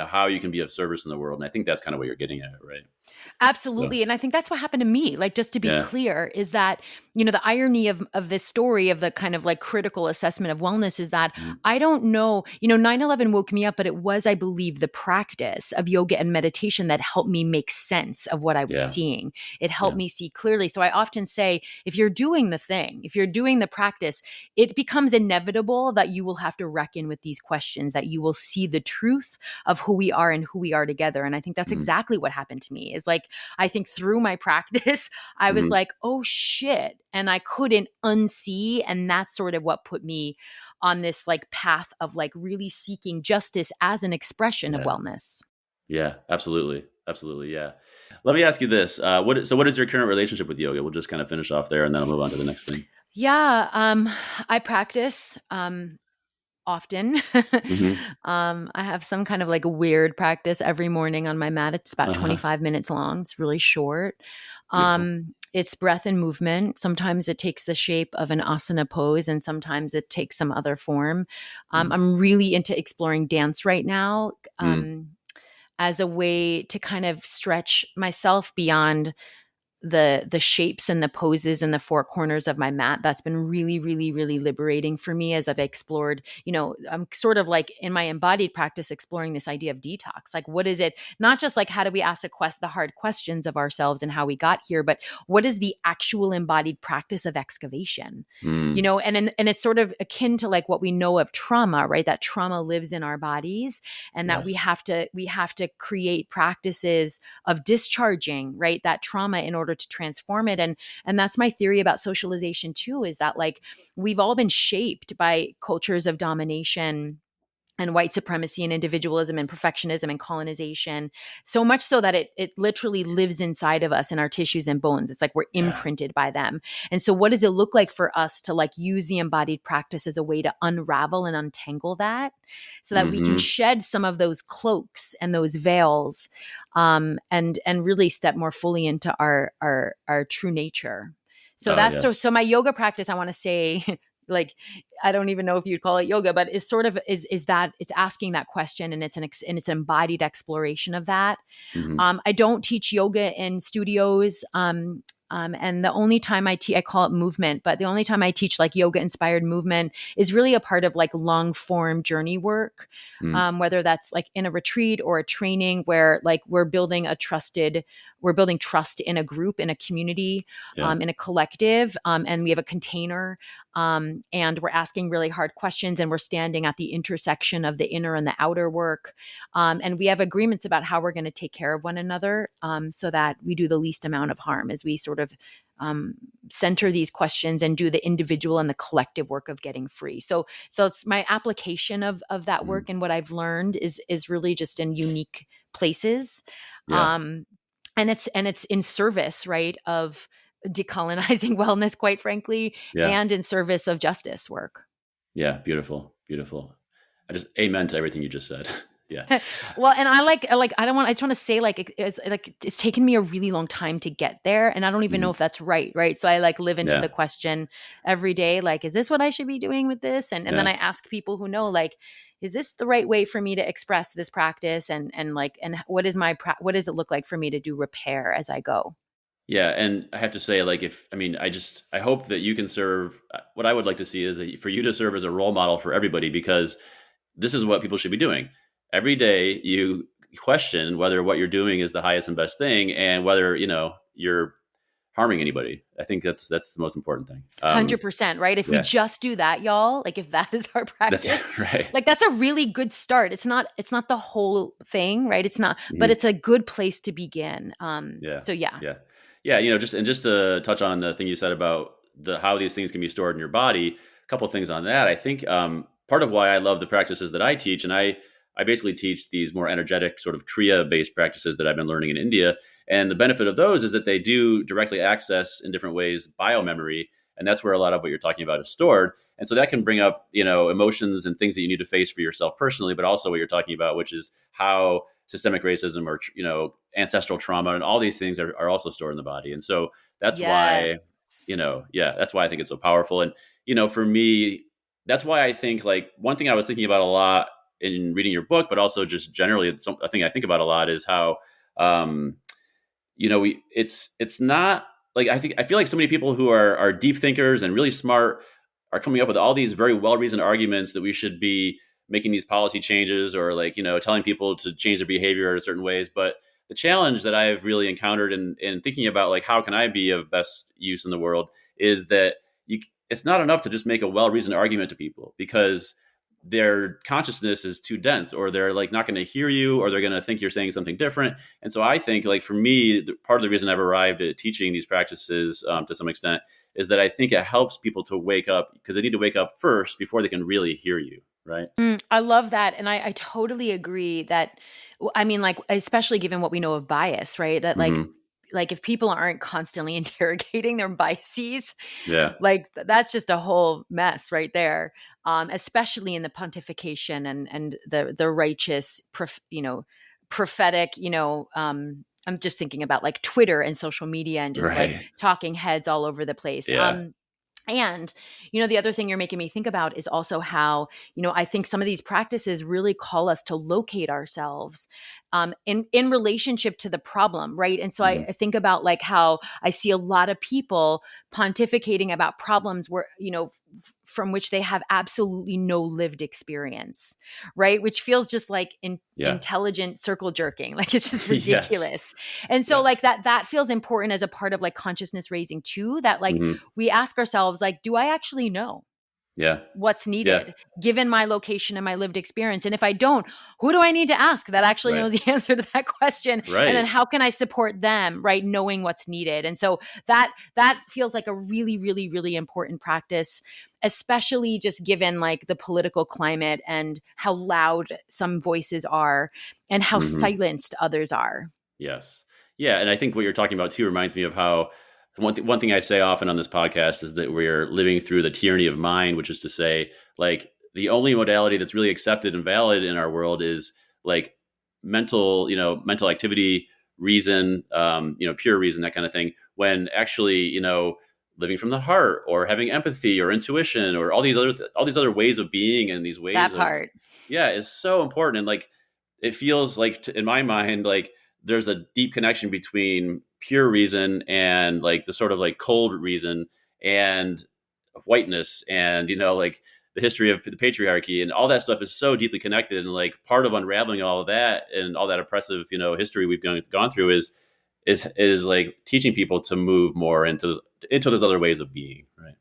how you can be of service in the world. And I think that's kind of what you're getting at, right? So, Absolutely. And I think that's what happened to me. Like, just to be yeah. clear, is that, the irony of this story, of the kind of like critical assessment of wellness, is that Mhm. I don't know, 9/11 woke me up, but it was, I believe, the practice of yoga and meditation that helped me make sense of what I was Yeah. seeing. It helped Yeah. me see clearly. So I often say, if you're doing the thing, if you're doing the practice, it becomes inevitable that you will have to reckon with these questions, that you will see the truth of who we are and who we are together. And I think that's Mhm. exactly what happened to me. Is like, I think through my practice, I was Mhm. like, oh shit. And I couldn't unsee. And that's sort of what put me on this like path of like really seeking justice as an expression of Yeah. wellness. Yeah. Absolutely. Absolutely. Yeah. Let me ask you this. What is your current relationship with yoga? We'll just kind of finish off there and then I'll move on to the next thing. Yeah. I practice often. Hmm. I have some kind of like weird practice every morning on my mat. It's about Uh-huh. 25 minutes long. It's really short. Beautiful. It's breath and movement. Sometimes it takes the shape of an asana pose, and sometimes it takes some other form. Mm. I'm really into exploring dance right now, Mm. as a way to kind of stretch myself beyond the shapes and the poses and the four corners of my mat. That's been really, really, really liberating for me as I've explored. I'm sort of like in my embodied practice exploring this idea of detox. Like, what is it? Not just like how do we ask the hard questions of ourselves and how we got here, but what is the actual embodied practice of excavation? Mm. And it's sort of akin to like what we know of trauma, right? That trauma lives in our bodies, and that we Yes. have to create practices of discharging, right, that trauma in order to transform it. And that's my theory about socialization too, is that like we've all been shaped by cultures of domination and white supremacy and individualism and perfectionism and colonization, so much so that it literally lives inside of us in our tissues and bones. It's like we're Yeah. imprinted by them. And so what does it look like for us to like use the embodied practice as a way to unravel and untangle that, so that we can Hmm. shed some of those cloaks and those veils, and really step more fully into our true nature. So Oh, that's yes. so my yoga practice, I want to say, like, I don't even know if you'd call it yoga, but it's sort of is that it's asking that question, and and it's embodied exploration of that. Hmm. I don't teach yoga in studios. And the only time I call it movement, but the only time I teach like yoga inspired movement is really a part of like long form journey work. Mm. Whether that's like in a retreat or a training where like we're building trust in a group, in a community, Yeah. in a collective, and we have a container, and we're asking really hard questions, and we're standing at the intersection of the inner and the outer work, and we have agreements about how we're going to take care of one another, so that we do the least amount of harm as we sort of center these questions and do the individual and the collective work of getting free. So it's my application of that Mm. work, and what I've learned is really just in unique places, Yeah. um, and it's in service, right, of decolonizing wellness, quite frankly, Yeah. and in service of justice work. Yeah. Beautiful. Beautiful. I just amen to everything you just said. Yeah. Well, and I just want to say like it's taken me a really long time to get there, and I don't even know Mm. if that's right. So I like live into the Yeah. question every day, like, is this what I should be doing with this? And then Yeah. I ask people who know, like, is this the right way for me to express this practice? And what is what does it look like for me to do repair as I go? Yeah, and I have to say, like, I hope that you can serve. What I would like to see is that for you to serve as a role model for everybody, because this is what people should be doing every day. You question whether what you're doing is the highest and best thing, and whether you're harming anybody. I think that's the most important thing. 100%, right? If we Yeah, just do that, y'all, like if that is our that's practice, right. like that's a really good start. It's not the whole thing, right? It's not, but Mhm. it's a good place to begin. Yeah, So yeah. yeah, yeah. Just to touch on the thing you said about the how these things can be stored in your body. A couple things on that. I think part of why I love the practices that I teach, and I basically teach these more energetic sort of Kriya-based practices that I've been learning in India. And the benefit of those is that they do directly access in different ways biomemory. And that's where a lot of what you're talking about is stored. And so that can bring up, emotions and things that you need to face for yourself personally, but also what you're talking about, which is how systemic racism or, ancestral trauma and all these things are also stored in the body. And so that's why, Yes. that's why I think it's so powerful. And, for me, that's why I think like one thing I was thinking about a lot in reading your book, but also just generally, a thing I think about a lot is how, it's not like I feel like so many people who are deep thinkers and really smart are coming up with all these very well reasoned arguments that we should be making these policy changes or like telling people to change their behavior in certain ways. But the challenge that I've really encountered in thinking about like how can I be of best use in the world is that it's not enough to just make a well reasoned argument to people because their consciousness is too dense or they're like not going to hear you or they're going to think you're saying something different. And so I think like for me, part of the reason I've arrived at teaching these practices to some extent is that I think it helps people to wake up because they need to wake up first before they can really hear you. Right. I love that. And I totally agree that, I mean, like, especially given what we know of bias, right? That Mm-hmm. like if people aren't constantly interrogating their biases, Yeah. like that's just a whole mess right there. Especially in the pontification and the righteous, prophetic, I'm just thinking about like Twitter and social media and just like Right. talking heads all over the place. Yeah. And, the other thing you're making me think about is also how, I think some of these practices really call us to locate ourselves in relationship to the problem, right? And so Mm-hmm. I think about like how I see a lot of people pontificating about problems where, from which they have absolutely no lived experience, right? Which feels just like Yeah. intelligent circle jerking, like it's just Yes. ridiculous. And so Yes. like that feels important as a part of like consciousness raising too, that like Mm-hmm. we ask ourselves, like, do I actually know Yeah. what's Yeah. needed given my location and my lived experience? And if I don't, who do I need to ask that actually Right. knows the answer to that question? And then Right. how can I support them, right? Knowing what's needed. And so that feels like a really, really, really important practice, especially just given like the political climate and how loud some voices are and how Mm-hmm. silenced others are. Yes. Yeah. And I think what you're talking about too reminds me of how one thing I say often on this podcast is that we're living through the tyranny of mind, which is to say, like, the only modality that's really accepted and valid in our world is like mental activity, reason, pure reason, that kind of thing. When actually, living from the heart or having empathy or intuition or all these other ways of being and these ways That of, part. yeah, is so important. And like, it feels like in my mind, like there's a deep connection between pure reason and like the sort of like cold reason and whiteness and like the history of the patriarchy and all that stuff is so deeply connected. And like part of unraveling all of that and all that oppressive history we've gone through is like teaching people to move more into those other ways of being, right?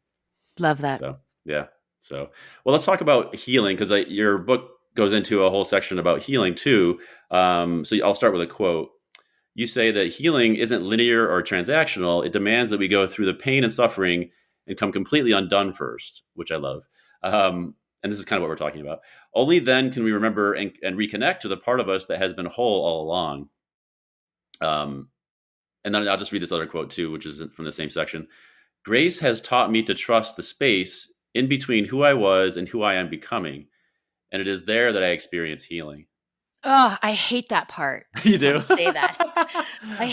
Love that. So yeah. So well, let's talk about healing because your book goes into a whole section about healing too. So I'll start with a quote. You say that healing isn't linear or transactional. It demands that we go through the pain and suffering and come completely undone first, which I love. And this is kind of what we're talking about. Only then can we remember and reconnect to the part of us that has been whole all along. And then I'll just read this other quote too, which is from the same section. Grace has taught me to trust the space in between who I was and who I am becoming. And it is there that I experience healing. Oh, I hate that part. I You just want do? to say that. I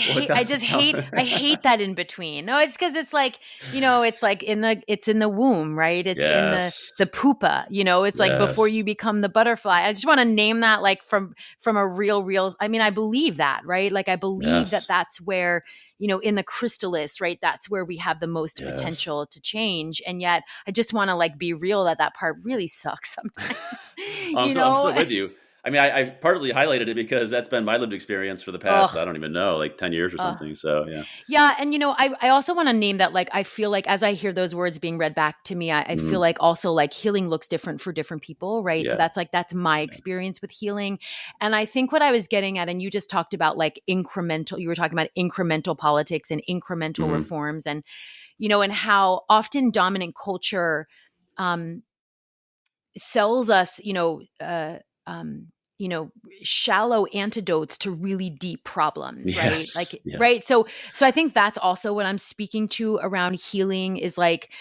hate that in between. No, it's because it's like, it's like it's in the womb, right? It's in Yes. the pupa, it's like before Yes. you become the butterfly. I just want to name that like from a real, I mean, I believe that, right? Like I believe that Yes. that's where, in the chrysalis, right? That's where we have the most Yes. potential to change. And yet I just want to like be real that part really sucks sometimes, I'm so with you. I mean, I partly highlighted it because that's been my lived experience for the past, I Ugh. don't even know, like 10 years or Ugh. something. So yeah. Yeah. And, I also want to name that, like, I feel like as I hear those words being read back to me, I feel Mhm. like also like healing looks different for different people. Right. So Yeah. that's my Yeah. experience with healing. And I think what I was getting at, and you just talked about like you were talking about incremental politics and incremental Mhm. reforms and how often dominant culture, sells us, um, you know, shallow antidotes to really deep problems, right? Yes. Like, Yes. right. So I think that's also what I'm speaking to around healing is like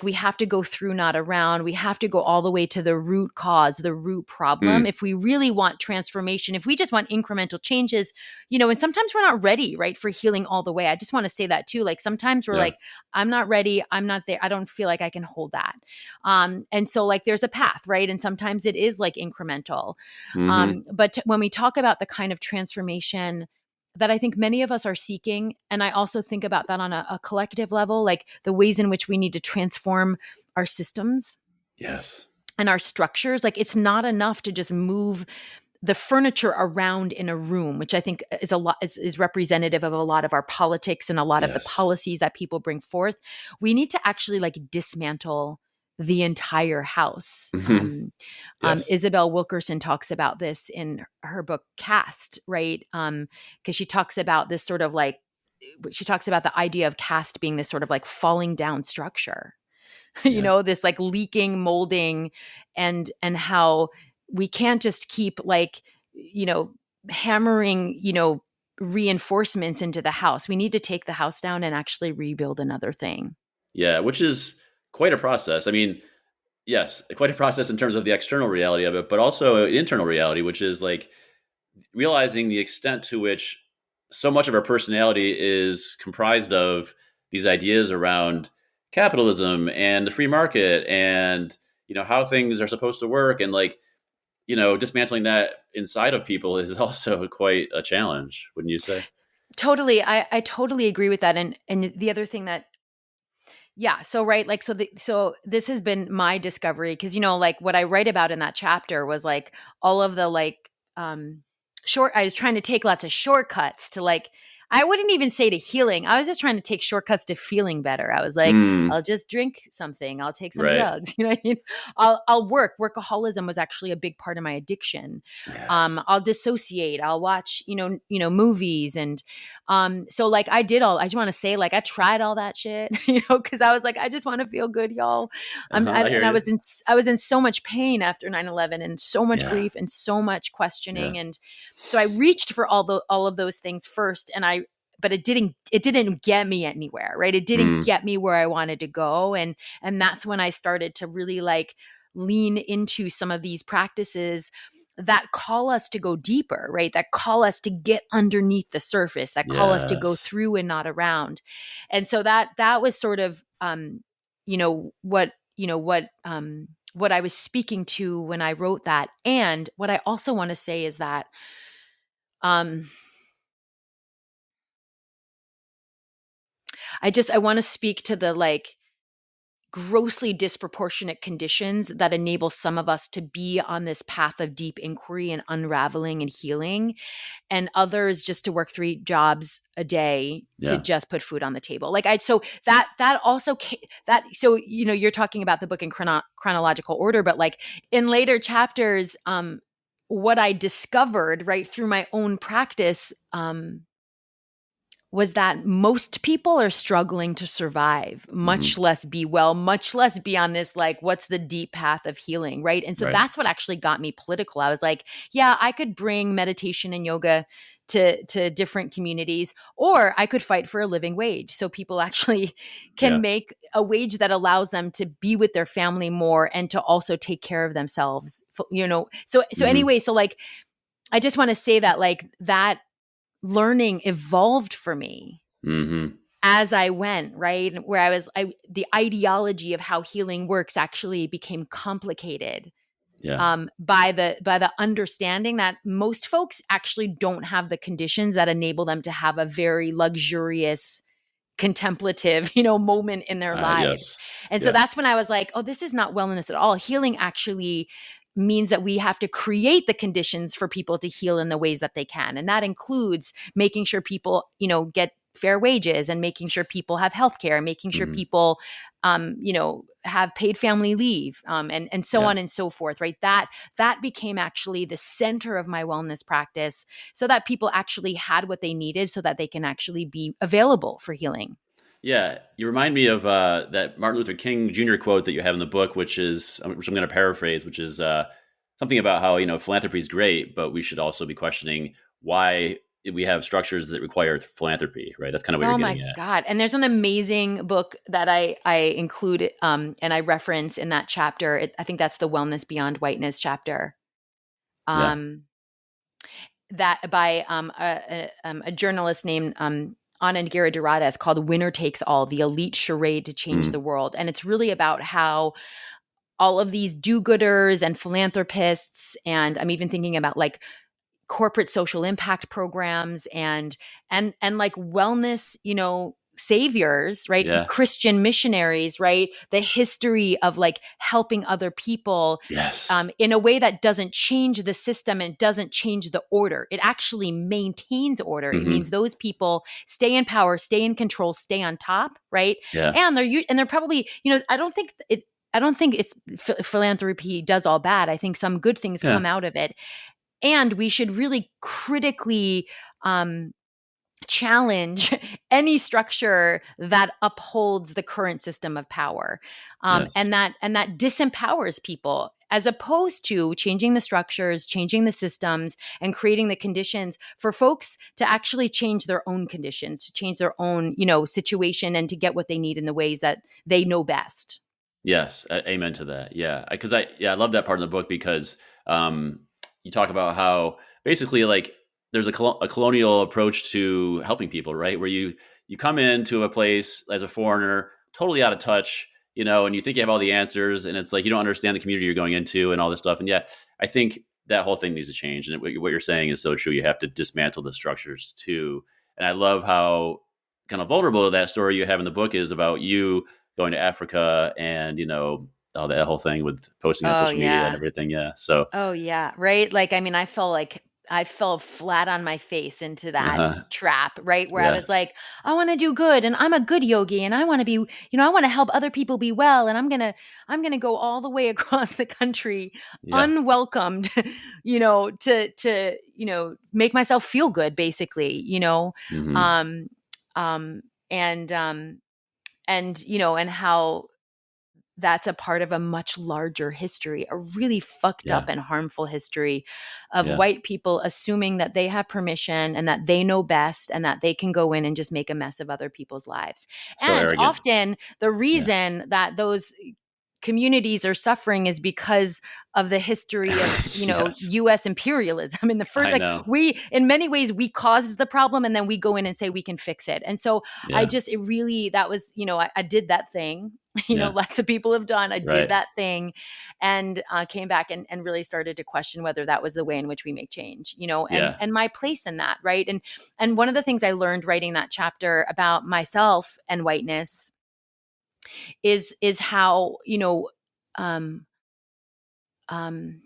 we have to go through, not around. We have to go all the way to the root cause, the root problem. Mm. If we really want transformation, if we just want incremental changes, you know, and sometimes we're not ready, right, for healing all the way. I just want to say that too. Like sometimes we're Yeah. like, I'm not ready. I'm not there. I don't feel like I can hold that. And so like there's a path, right? And sometimes it is like incremental. Hmm. But when we talk about the kind of transformation that I think many of us are seeking, and I also think about that on a collective level, like the ways in which we need to transform our systems Yes. and our structures. Like it's not enough to just move the furniture around in a room, which I think is a lot is representative of a lot of our politics and a lot of the Yes. policies that people bring forth. We need to actually like dismantle the entire house. Hmm. Yes. Isabel Wilkerson talks about this in her book Caste, right? Because she talks about this sort of like she talks about the idea of caste being this sort of like falling down structure, you Yeah. know, this like leaking, molding, and how we can't just keep like, you know, hammering, you know, reinforcements into the house. We need to take the house down and actually rebuild another thing. Yeah. Which is quite a process. I mean, yes, quite a process in terms of the external reality of it, but also internal reality, which is like realizing the extent to which so much of our personality is comprised of these ideas around capitalism and the free market and how things are supposed to work, and like dismantling that inside of people is also quite a challenge, wouldn't you say? Totally. I totally agree with that. And the other thing that yeah, so right, like so this has been my discovery because you know, like what I write about in that chapter was like all of the like short I was trying to take lots of shortcuts to like I wouldn't even say to healing. I was just trying to take shortcuts to feeling better. I was like, Mm, I'll just drink something. I'll take some right. drugs. You know what I mean? I'll work. Workaholism was actually a big part of my addiction. Yes. I'll dissociate. I'll watch, movies and so like I just want to say like I tried all that shit, because I was like, I just want to feel good, y'all. Uh-huh, I hear And you. I was in so much pain after 9/11 and so much Yeah. grief and so much Yeah. questioning. And so I reached for all of those things first. But it didn't get me anywhere, right? It didn't Mm, get me where I wanted to go. And that's when I started to really like lean into some of these practices that call us to go deeper, right? That call us to get underneath the surface, that call us to go yes. through and not around. And so that was sort of what I was speaking to when I wrote that. And what I also want to say is that um I want to speak to the like grossly disproportionate conditions that enable some of us to be on this path of deep inquiry and unraveling and healing, and others just to work 3 jobs a day to Yeah. just put food on the table. Like so that also that so you're talking about the book in chronological order, but like in later chapters, what I discovered right through my own practice was that most people are struggling to survive, Hmm. much less be well, much less be on this, like, what's the deep path of healing, right? And so Right. that's what actually got me political. I was like, yeah, I could bring meditation and yoga to different communities, or I could fight for a living wage. So people actually can Yeah. make a wage that allows them to be with their family more and to also take care of themselves, So Hmm. anyway, so like, I just want to say that like that learning evolved for me Hmm. as I went, right? Where the ideology of how healing works actually became complicated Yeah. by the understanding that most folks actually don't have the conditions that enable them to have a very luxurious contemplative, moment in their lives. Yes. And so Yes. that's when I was like, oh, this is not wellness at all. Healing actually means that we have to create the conditions for people to heal in the ways that they can. And that includes making sure people, get fair wages, and making sure people have healthcare, and making sure Hmm. people have paid family leave, and so Yeah. on and so forth, right? That became actually the center of my wellness practice, so that people actually had what they needed so that they can actually be available for healing. Yeah, you remind me of that Martin Luther King Jr. quote that you have in the book, which I'm going to paraphrase, which is something about how, philanthropy is great, but we should also be questioning why we have structures that require philanthropy, right? That's kind of what you're Oh my getting at. God. And there's an amazing book that I include and I reference in that chapter. I think that's the Wellness Beyond Whiteness chapter. Yeah. That by a journalist named Anand Giridharadas. It's called Winner Takes All, the elite charade to change the world. And it's really about how all of these do-gooders and philanthropists, and I'm even thinking about like corporate social impact programs and like wellness, saviors, right? Yeah. Christian missionaries, right? The history of like helping other people Yes. in a way that doesn't change the system and doesn't change the order. It actually maintains order. It means those people stay in power, stay in control, stay on top, right? Yeah. And they're probably, I don't think it's philanthropy does all bad. I think some good things come out of it. And we should really critically challenge any structure that upholds the current system of power, Yes. and that disempowers people, as opposed to changing the structures, changing the systems, and creating the conditions for folks to actually change their own conditions, to change their own, situation, and to get what they need in the ways that they know best. Yes. Amen to that. Yeah. Because I love that part of the book because you talk about how basically like there's a colonial approach to helping people, right? Where you come into a place as a foreigner, totally out of touch, and you think you have all the answers, and it's like you don't understand the community you're going into and all this stuff. And yeah, I think that whole thing needs to change. And what you're saying is so true. You have to dismantle the structures too. And I love how kind of vulnerable that story you have in the book is about you going to Africa and, all that whole thing with posting on Oh social media and yeah. everything. Yeah. So, Oh yeah. Right. Like, I mean, I fell flat on my face into that trap, right? Where I yeah. was like, I want to do good, and I'm a good yogi, and I want to be, I want to help other people be well. And I'm going to go all the way across the country Yeah. unwelcomed, to make myself feel good, basically, Hmm. um, um, and how that's a part of a much larger history, a really fucked Yeah. up and harmful history of Yeah. white people assuming that they have permission and that they know best and that they can go in and just make a mess of other people's lives. So And arrogant. often the Yeah. reason that those communities are suffering is because of the history of Yes. US imperialism in the first, I like, know. we, in many ways, we caused the problem, and then we go in and say we can fix it. And so Yeah. it really, that was, I did that thing. Yeah. Lots of people have done. I did Right. that thing, and came back and really started to question whether that was the way in which we make change, and Yeah. my place in that, right? And one of the things I learned writing that chapter about myself and whiteness is how, um, um,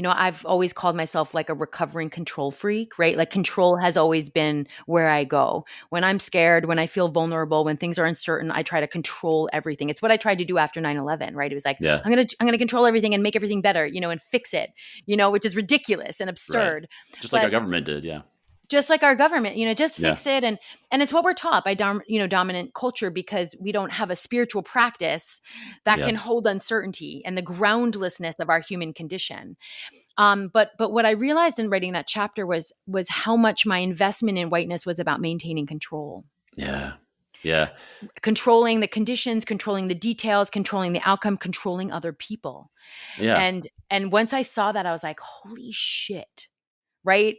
I've always called myself like a recovering control freak, right? Like, control has always been where I go. When I'm scared, when I feel vulnerable, when things are uncertain, I try to control everything. It's what I tried to do after 9/11, right? It was like, Yeah. I'm going to control everything and make everything better, and fix it, which is ridiculous and Right. absurd. Just like our But government did. Yeah. just like our government, just Yeah. fix it. And it's what we're taught by dominant culture, because we don't have a spiritual practice that can Yes. hold uncertainty and the groundlessness of our human condition. But what I realized in writing that chapter was how much my investment in whiteness was about maintaining control, Yeah. Yeah. controlling the conditions, controlling the details, controlling the outcome, controlling other people. Yeah. And once I saw that, I was like, holy shit. Right.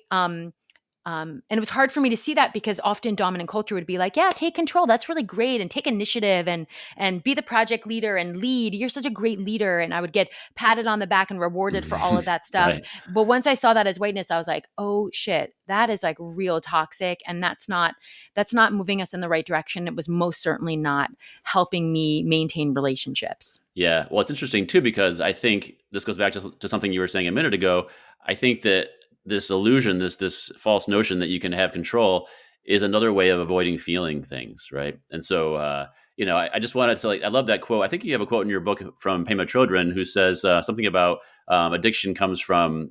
And it was hard for me to see that, because often dominant culture would be like, yeah, take control. That's really great. And take initiative and be the project leader and lead. You're such a great leader. And I would get patted on the back and rewarded for all of that stuff. Right. But once I saw that as whiteness, I was like, oh shit, that is like real toxic. And that's not moving us in the right direction. It was most certainly not helping me maintain relationships. Yeah. Well, it's interesting too, because I think this goes back to something you were saying a minute ago. I think that this illusion, this false notion that you can have control is another way of avoiding feeling things. Right. And so, I just wanted to, I love that quote. I think you have a quote in your book from Pema Chodron who says something about addiction comes from,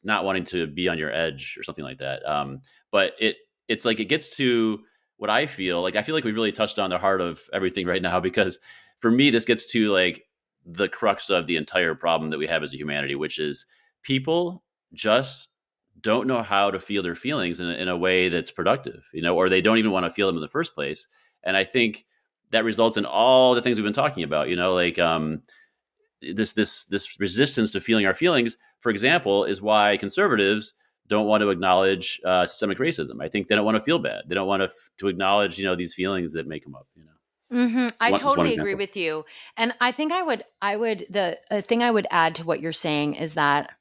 not wanting to be on your edge or something like that. But it's like, it gets to what I feel like we've really touched on the heart of everything right now, because for me, this gets to like the crux of the entire problem that we have as a humanity, which is people just don't know how to feel their feelings in a way that's productive, or they don't even want to feel them in the first place. And I think that results in all the things we've been talking about, like this resistance to feeling our feelings, for example, is why conservatives don't want to acknowledge systemic racism. I think they don't want to feel bad. They don't want to acknowledge, these feelings that make them up. I It's one totally agree example. with you. And I think the thing I would add to what you're saying is that,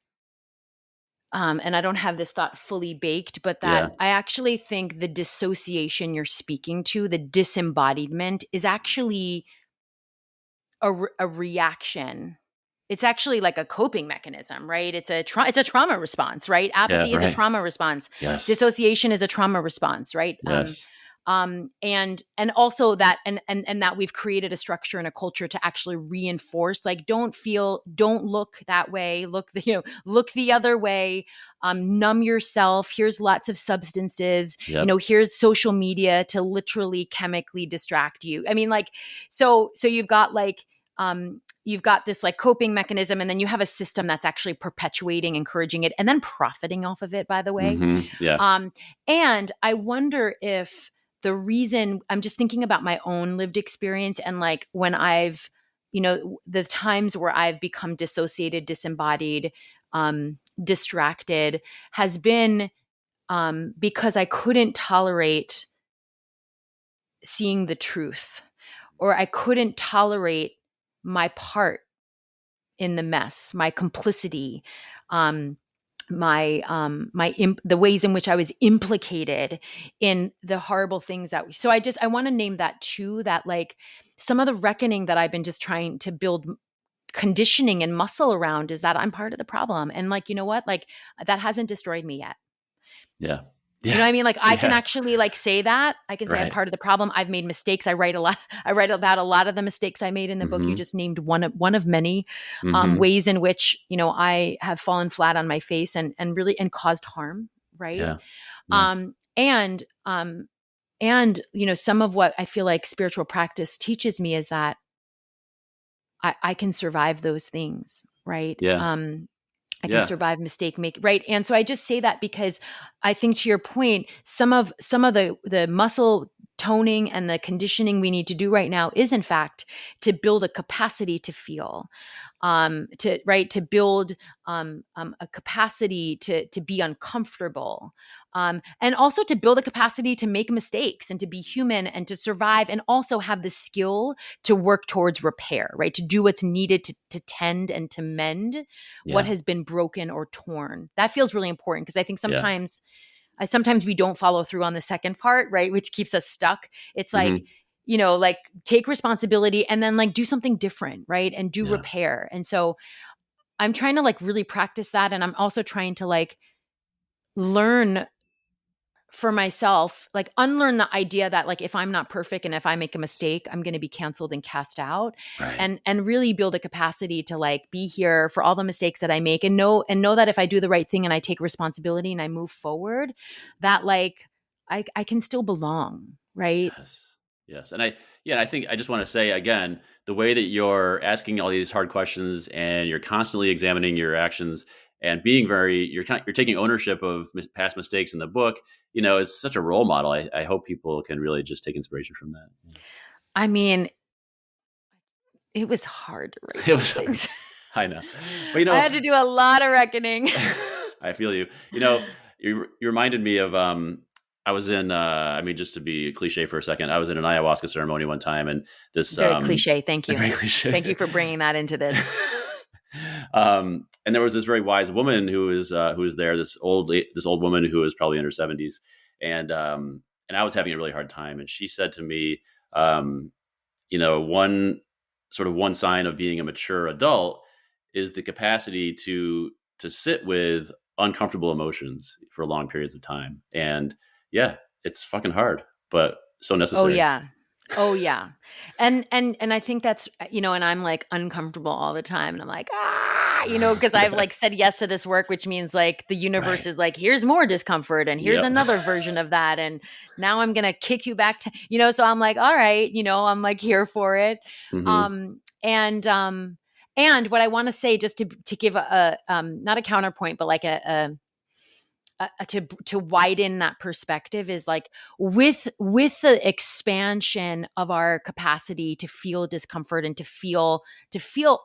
and I don't have this thought fully baked, but that Yeah. I actually think the dissociation you're speaking to, the disembodiment, is actually a reaction. It's actually like a coping mechanism, right? It's a trauma response, right? Yeah. Apathy is a Right. trauma response. Yes. Dissociation is a trauma response, right? Yes. And also that and that we've created a structure and a culture to actually reinforce, like, don't look that way, look the other way, numb yourself. Here's lots of substances, Yep. here's social media to literally chemically distract you. I mean, like, so you've got like, you've got this like coping mechanism, and then you have a system that's actually perpetuating, encouraging it, and then profiting off of it, by the way. Yeah. And I wonder if the reason, I'm just thinking about my own lived experience, and like when I've, the times where I've become dissociated, disembodied, distracted, has been because I couldn't tolerate seeing the truth, or I couldn't tolerate my part in the mess, my complicity, the ways in which I was implicated in the horrible things so I want to name that too, that like some of the reckoning that I've been just trying to build conditioning and muscle around is that I'm part of the problem. And like, you know what, like that hasn't destroyed me yet. Yeah. You know what I mean? Like I can Yeah. actually like say that. I can say I'm Right. part of the problem. I've made mistakes. I write about a lot of the mistakes I made in the book. You just named one of many ways in which, I have fallen flat on my face and really and caused harm. Right. Yeah. Yeah. And some of what I feel like spiritual practice teaches me is that I can survive those things. Right. Yeah. I can survive mistake make, right. And so I just say that because I think, to your point, some of the muscle toning and the conditioning we need to do right now is in fact to build a capacity to feel, to build a capacity to be uncomfortable, and also to build a capacity to make mistakes and to be human and to survive, and also have the skill to work towards repair, right? To do what's needed to tend and to mend what has been broken or torn. That feels really important, because I think sometimes we don't follow through on the second part, right? Which keeps us stuck. It's like, like take responsibility and then like do something different, right? And do repair. And so I'm trying to like really practice that. And I'm also trying to like learn for myself, like unlearn the idea that like if I'm not perfect and if I make a mistake, I'm going to be canceled and cast out, Right. and really build a capacity to like be here for all the mistakes that I make, and know that if I do the right thing and I take responsibility and I move forward, that like I can still belong, right? Yes. Yes. And I think I just want to say again, the way that you're asking all these hard questions and you're constantly examining your actions and being you're taking ownership of past mistakes in the book, it's such a role model. I hope people can really just take inspiration from that. I mean, it was hard to write It those was hard. things. I know. But I had to do a lot of reckoning. I feel you. You reminded me of I was in just to be cliche for a second, I was in an ayahuasca ceremony one time, and this Very cliche. Thank you. very cliche. Thank you for bringing that into this. And there was this very wise woman who was there, this old woman who was probably in her 70s, and I was having a really hard time, and she said to me, one sign of being a mature adult is the capacity to sit with uncomfortable emotions for long periods of time. And it's fucking hard, but so necessary. Oh yeah. And I think that's, and I'm like uncomfortable all the time, and I'm like, because I've like said yes to this work, which means like the universe is like, here's more discomfort and here's another version of that. And now I'm going to kick you back to, so I'm like, all right, I'm like here for it. Mm-hmm. And what I want to say, just to give a not a counterpoint, but like to widen that perspective, is like with the expansion of our capacity to feel discomfort and to feel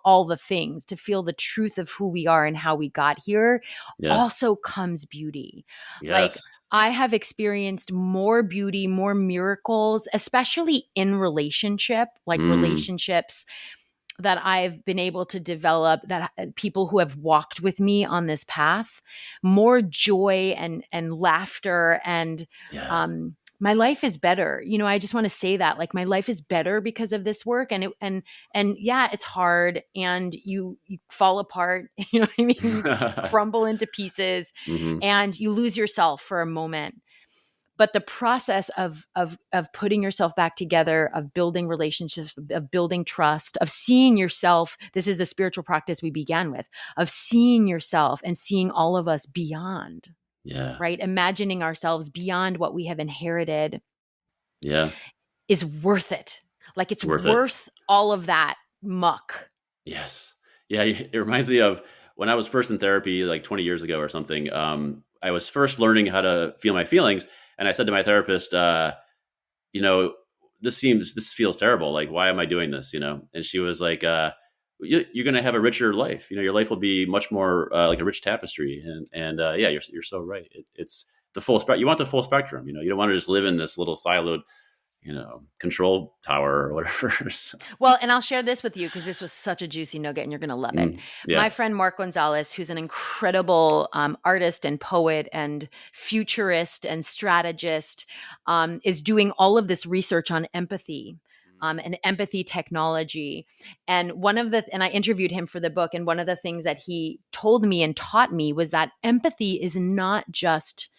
all the things, to feel the truth of who we are and how we got here, Yeah. also comes beauty. Like, Yes. I have experienced more beauty, more miracles, especially in relationships that I've been able to develop, that people who have walked with me on this path, more joy and laughter, and Yeah. my life is better. I just want to say that, like, my life is better because of this work. And yeah, it's hard, and you fall apart, you know what I mean? You crumble into pieces, Hmm. and you lose yourself for a moment. But the process of putting yourself back together, of building relationships, of building trust, of seeing yourself, this is a spiritual practice we began with, of seeing yourself and seeing all of us beyond, Yeah. right? Imagining ourselves beyond what we have inherited Yeah. is worth it. Like, it's It's worth it. worth all of that muck. Yes. Yeah. It reminds me of when I was first in therapy, like 20 years ago or something. I was first learning how to feel my feelings. And I said to my therapist, you know, this feels terrible. Like, why am I doing this? And she was like, you're going to have a richer life. Your life will be much more like a rich tapestry. And yeah, you're so right. It's the full spectrum. You want the full spectrum. You don't want to just live in this little siloed, control tower or whatever. So, Well, and I'll share this with you because this was such a juicy nugget and you're going to love it. yeah. My friend Mark Gonzalez, who's an incredible artist and poet and futurist and strategist, is doing all of this research on empathy. And empathy technology. And and I interviewed him for the book. And one of the things that he told me and taught me was that empathy is not just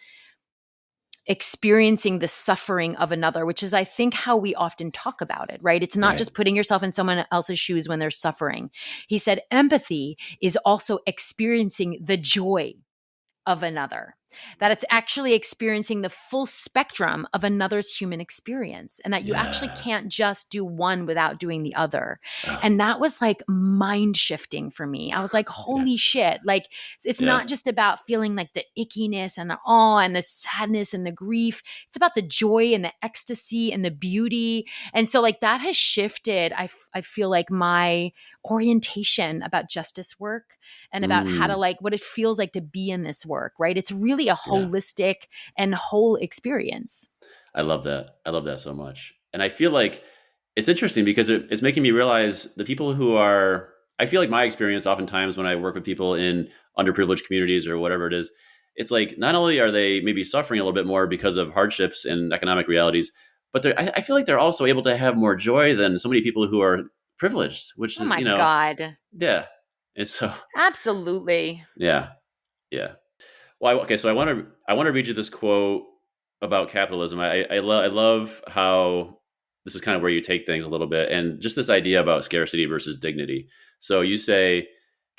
experiencing the suffering of another, which is, I think, how we often talk about it, right? It's not Right. just putting yourself in someone else's shoes when they're suffering. He said empathy is also experiencing the joy of another, that it's actually experiencing the full spectrum of another's human experience, and that you actually Yeah. can't just do one without doing the other. Oh, And that was like mind shifting for me. I was like, yeah. holy shit. Like, it's Yeah. not just about feeling like the ickiness and the awe and the sadness and the grief. It's about the joy and the ecstasy and the beauty. And so, like, that has shifted, I feel like, my orientation about justice work and about how to, Mm, like, what it feels like to be in this work, right? It's really a yeah. holistic and whole experience. I love that. I love that so much. And I feel like it's interesting because it's making me realize the people who are, I feel like my experience oftentimes when I work with people in underprivileged communities or whatever it is, it's like not only are they maybe suffering a little bit more because of hardships and economic realities, but I feel like they're also able to have more joy than so many people who are privileged, which Oh is, my God. yeah. And so, Absolutely. yeah, yeah. Well, okay, so I want to read you this quote about capitalism. I love how this is kind of where you take things a little bit, and just this idea about scarcity versus dignity. So you say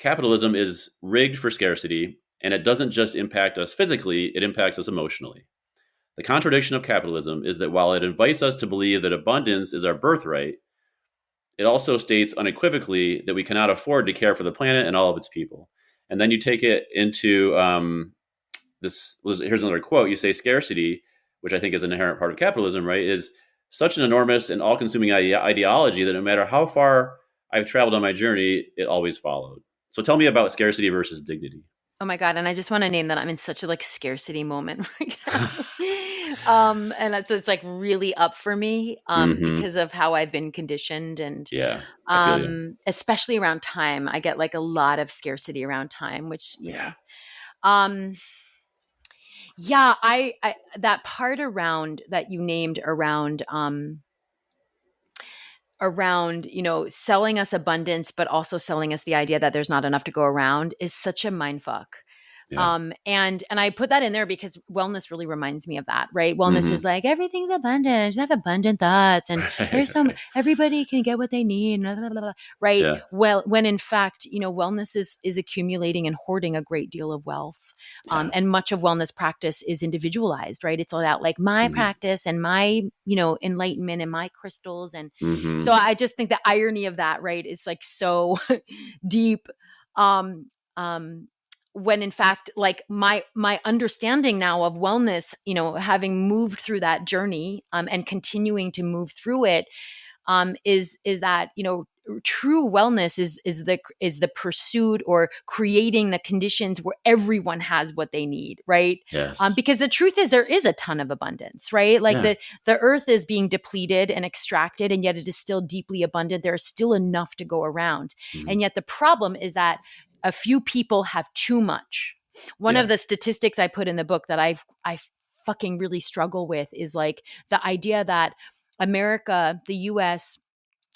capitalism is rigged for scarcity, and it doesn't just impact us physically; it impacts us emotionally. The contradiction of capitalism is that while it invites us to believe that abundance is our birthright, it also states unequivocally that we cannot afford to care for the planet and all of its people. And then you take it into here's another quote. You say scarcity, which I think is an inherent part of capitalism, right, is such an enormous and all-consuming ideology that no matter how far I've traveled on my journey, it always followed. So tell me about scarcity versus dignity. Oh my God. And I just want to name that I'm in such a, like, scarcity moment right now. And it's like really up for me, Hmm. because of how I've been conditioned, and Yeah, I feel you. especially around time. I get like a lot of scarcity around time, which, Yeah, um, yeah, I that part around that you named around, selling us abundance, but also selling us the idea that there's not enough to go around, is such a mind fuck. Yeah. And I put that in there because wellness really reminds me of that, right? Wellness Mm-hmm. is like everything's abundant, just have abundant thoughts, and Right. there's some Right. everybody can get what they need, blah, blah, blah, blah, right? Yeah. Well, when in fact, wellness is accumulating and hoarding a great deal of wealth, Yeah. and much of wellness practice is individualized, right? It's all about like my Mm-hmm. practice and my enlightenment and my crystals, and so Mm-hmm. I just think the irony of that, right, is like so deep. Um, um, when in fact, like my understanding now of wellness, having moved through that journey, and continuing to move through it, is that true wellness is the pursuit or creating the conditions where everyone has what they need, right? Yes. Because the truth is there is a ton of abundance, right? Like Yeah. the earth is being depleted and extracted, and yet it is still deeply abundant. There is still enough to go around, Mm-hmm. and yet the problem is that a few people have too much. One Yeah. of the statistics I put in the book that I fucking really struggle with is like the idea that America, the US,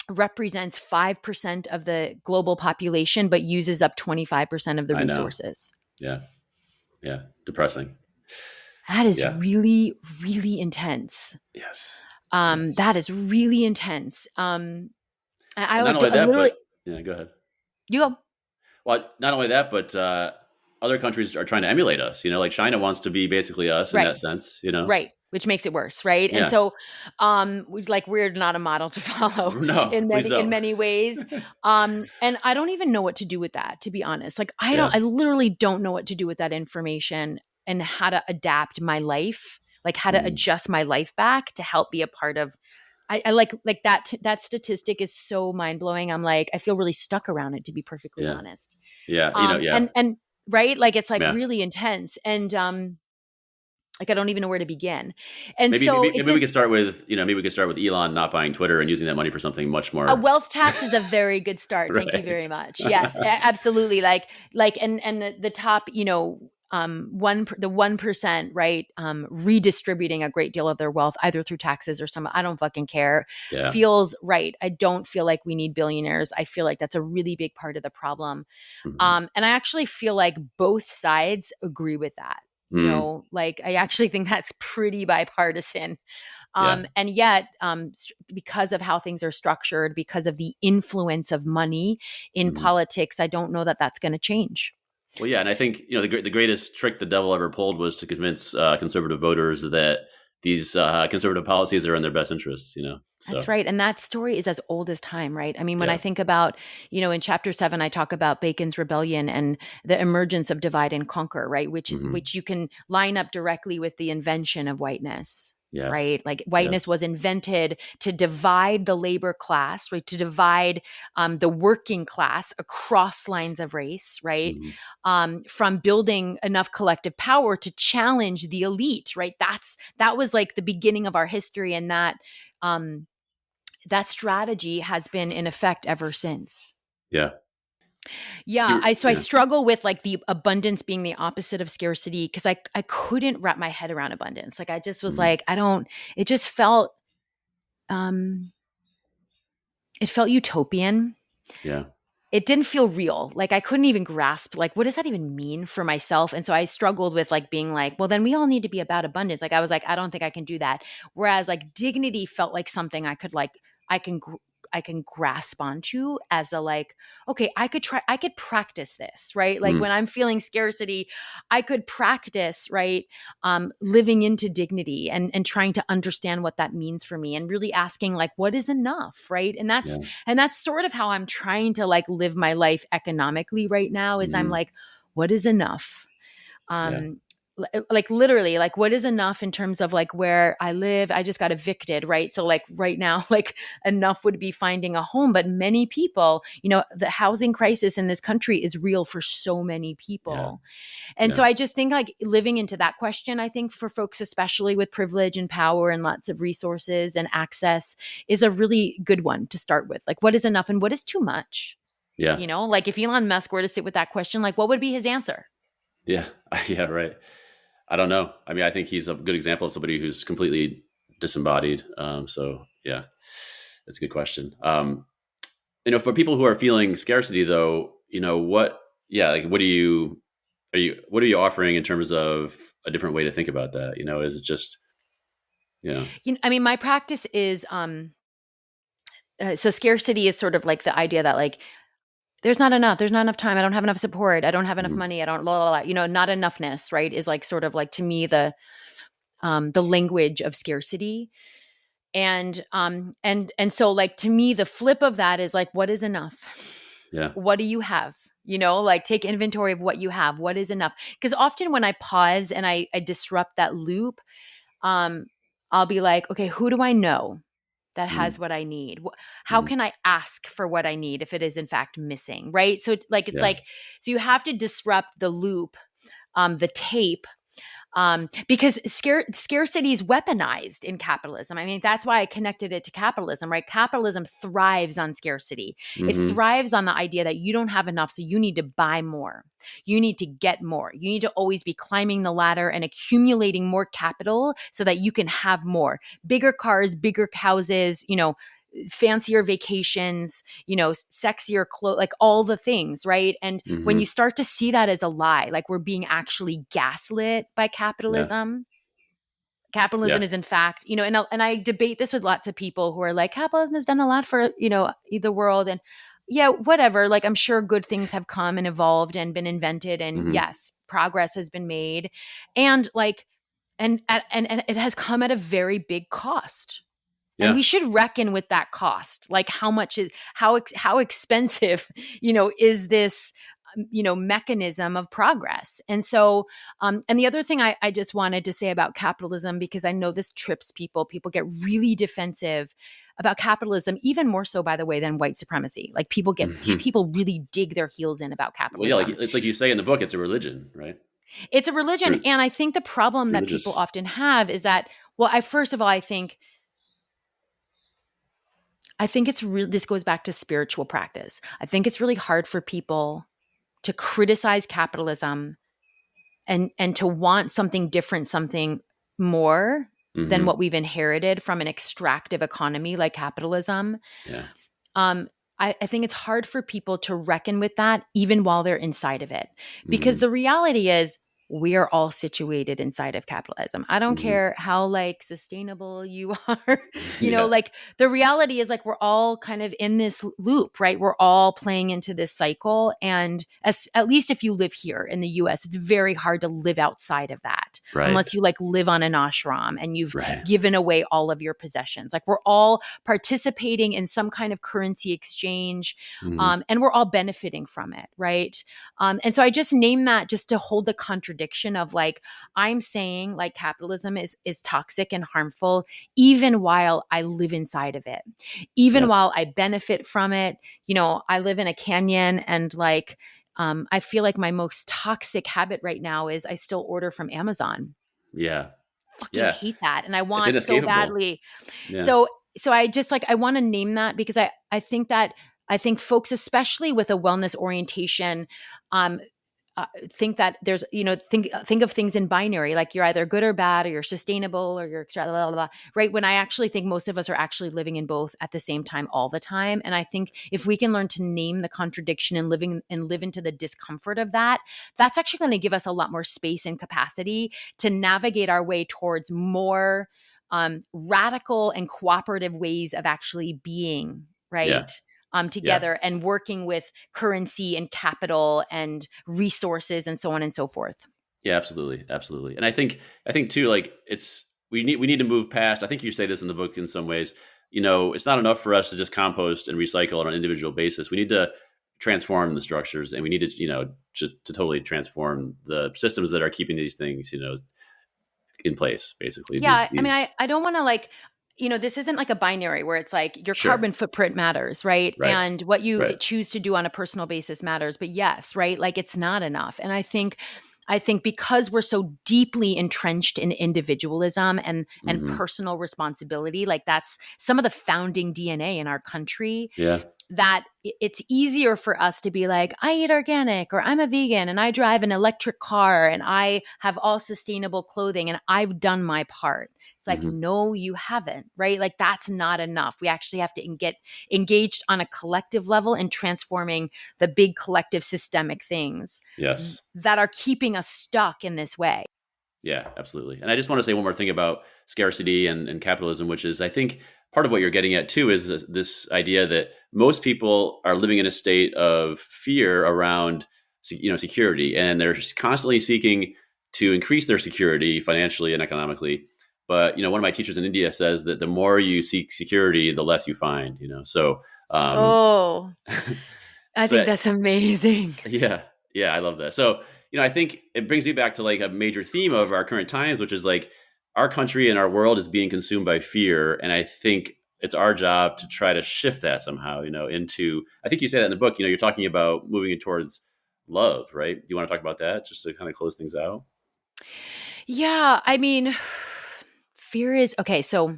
represents 5% of the global population, but uses up 25% of the I know. resources. Yeah. Yeah. Depressing. That is Yeah. really, really intense. Yes. Yes. That is really intense. I And not like only that, literally, but yeah, go ahead. you go. Well, not only that, but other countries are trying to emulate us. Like China wants to be basically us in Right. that sense. Right. Which makes it worse, right? And Yeah. so, we're not a model to follow No, in please don't. many ways. And I don't even know what to do with that, to be honest. Like, Yeah. I literally don't know what to do with that information and how to adapt my life, like how to Mhm. adjust my life back to help be a part of. I like that. That statistic is so mind blowing. I'm like, I feel really stuck around it, to be perfectly Yeah. honest. Yeah. Yeah. And right, like it's like Yeah. really intense, and like I don't even know where to begin. And Maybe, so maybe, it maybe we just could start with, maybe we could start with Elon not buying Twitter and using that money for something much a more. wealth tax is a very good start. Thank you Right. very much. Yes, absolutely. And the top, the 1%, right? Redistributing a great deal of their wealth either through taxes or I don't fucking care. Yeah. Feels right. I don't feel like we need billionaires. I feel like that's a really big part of the problem. Hmm. And I actually feel like both sides agree with that. Mm. Like I actually think that's pretty bipartisan. Yeah. And yet, because of how things are structured, because of the influence of money in Hmm. politics, I don't know that that's going to change. Well, yeah, and I think the greatest trick the devil ever pulled was to convince conservative voters that these conservative policies are in their best interests. That's So right. And that story is as old as time, right? I mean, when I yeah. think about, in chapter 7, I talk about Bacon's rebellion and the emergence of divide and conquer, right? Hmm. Which you can line up directly with the invention of whiteness. Yes. Right. Like whiteness Yes. was invented to divide the labor class, right? To divide the working class across lines of race, right? Hmm. From building enough collective power to challenge the elite, right? That was like the beginning of our history. And um, that strategy has been in effect ever since. Yeah. Yeah, You. I Yeah. struggle with like the abundance being the opposite of scarcity because I couldn't wrap my head around abundance. Like I just was Mhm. like I don't. It just felt um it felt utopian. Yeah. It didn't feel real. Like I couldn't even grasp like what does that even mean for myself? And so I struggled with like being like, well then we all need to be about abundance. Like I was like I don't think I can do that. Whereas like dignity felt like something I could like I can gr- I can grasp onto as a like okay, I could practice this, right? Like Mm. when I'm feeling scarcity, I could practice, right? Living into dignity and trying to understand what that means for me and really asking like what is enough, right? Yeah. And that's sort of how I'm trying to like live my life economically right now is I'm Mhm. like, what is enough? Yeah. Um, like literally like what is enough in terms of like where I live. I just got evicted, right? So like right now, like enough would be finding a home. But many people, the housing crisis in this country is real for so many Yeah. people. And so Yeah. I just think like living into that question, I think for folks, especially with privilege and power and lots of resources and access, is a really good one to start with. Like, what is enough and what is too much? Yeah. Like if Elon Musk were to sit with that question, like what would be his answer? Yeah. Yeah. Right. I don't know. I mean, I think he's a good example of somebody who's completely disembodied. So yeah, that's a good question. For people who are feeling scarcity though, what, yeah, like what do you, what are you offering in terms of a different way to think about that? Is it just, I mean, my practice is, so scarcity is sort of like the idea that like, there's not enough time. I don't have enough support. I don't have enough mhm, money. I don't, blah, blah, blah. Not enoughness, right? Is like sort of like to me, the language of scarcity. And so like to me, the flip of that is like, what is enough? yeah, What do you have? Like take inventory of what you have. What is enough? Because often when I pause and I disrupt that loop, um, I'll be like, okay, who do I know that has mhm, what I need? How mhm, can I ask for what I need if it is in fact missing? Right. So like, it's yeah, like, so you have to disrupt the loop, the tape, because scarcity is weaponized in capitalism. I mean, that's why I connected it to capitalism, right? Capitalism thrives on scarcity. It mhm, thrives on the idea that you don't have enough, so you need to buy more. You need to get more. You need to always be climbing the ladder and accumulating more capital so that you can have more. Bigger cars, bigger houses, fancier vacations, sexier clothes, like all the things, right? And when you mhm, start to see that as a lie, like we're being actually gaslit by yeah, capitalism. Capitalism yeah, is in fact, and I debate this with lots of people who are like, capitalism has done a lot for, the world. And yeah, whatever. Like I'm sure good things have come and evolved and been invented. And mhm, yes, progress has been made. And like, and it has come at a very big cost, and we yeah, should reckon with that cost. Like how much is how expensive, is this, mechanism of progress. And so, and the other thing I just wanted to say about capitalism, because I know this trips people get really defensive about capitalism, even more so, by the way, than white supremacy. Like mhm. people really dig their heels in about Well, yeah, like capitalism. it's like you say in the book, it's a religion, right? It's a religion. Or And I think the problem that people religious. often have is that, well, first of all, I think it's really, this goes back to spiritual practice. I think it's really hard for people to criticize capitalism and to want something different, something more than Hmm. what we've inherited from an extractive economy like capitalism. Yeah. Um, I think it's hard for people to reckon with that even while they're inside of it. Because Hmm. the reality is, we are all situated inside of capitalism. I don't Hmm. care how like sustainable you are, Yeah. like the reality is like we're all kind of in this loop, right? We're all playing into this cycle. And at least if you live here in the US, it's very hard to live outside of that Right. unless you like live on an ashram and you've Right. given away all of your possessions. Like we're all participating in some kind of currency exchange, Hmm. and we're all benefiting from it, right? And so I just name that just to hold the contradiction of like, I'm saying like capitalism is toxic and harmful, even while I live inside of it, even Yeah. while I benefit from it. I live in a canyon, and like, I feel like my most toxic habit right now is I still order from Amazon. Yeah. Fucking Yeah. hate that. And I It's want so inescapable. badly. Yeah. So I just like, I want to name that because I think folks, especially with a wellness orientation, um, think that there's, think of things in binary, like you're either good or bad, or you're sustainable, or you're blah, blah, blah, right? When I actually think most of us are actually living in both at the same time all the time. And I think if we can learn to name the contradiction and live into the discomfort of that, that's actually going to give us a lot more space and capacity to navigate our way towards more radical and cooperative ways of actually being, Yeah. right? Yeah. Together and working with currency and capital and resources and so on and so forth. Yeah. Absolutely. Absolutely. And I think too, like we need to move past. I think you say this in the book in some ways. It's not enough for us to just compost and recycle on an individual basis. We need to transform the structures, and we need to, to totally transform the systems that are keeping these things, in place. Basically, these Yeah. I mean, I, these. I don't want to like, this isn't like a binary where it's like your Sure. carbon footprint matters, right? Right. And what you Right. choose to do on a personal basis matters. But yes, right? Like it's not enough. And I think because we're so deeply entrenched in individualism and Hmm. personal responsibility, like that's some of the founding DNA in our country. Yeah. that it's easier for us to be like, I eat organic, or I'm a vegan, and I drive an electric car, and I have all sustainable clothing, and I've done my part. It's like, Hmm. no, you haven't, right? Like, that's not enough. We actually have to get engaged on a collective level in transforming the big collective systemic things Yes. that are keeping us stuck in this way. Yeah, absolutely. And I just want to say one more thing about scarcity and capitalism, which is, I think, part of what you're getting at too is this idea that most people are living in a state of fear around, security, and they're just constantly seeking to increase their security financially and economically. But one of my teachers in India says that the more you seek security, the less you find. So um, Oh, I think so that's amazing. yeah, yeah, I love that. So, I think it brings me back to like a major theme of our current times, which is like our country and our world is being consumed by fear. And I think it's our job to try to shift that somehow, into, I think you say that in the book, you're talking about moving it towards love, right? Do you want to talk about that just to kind of close things out? Yeah, I mean, fear is okay. So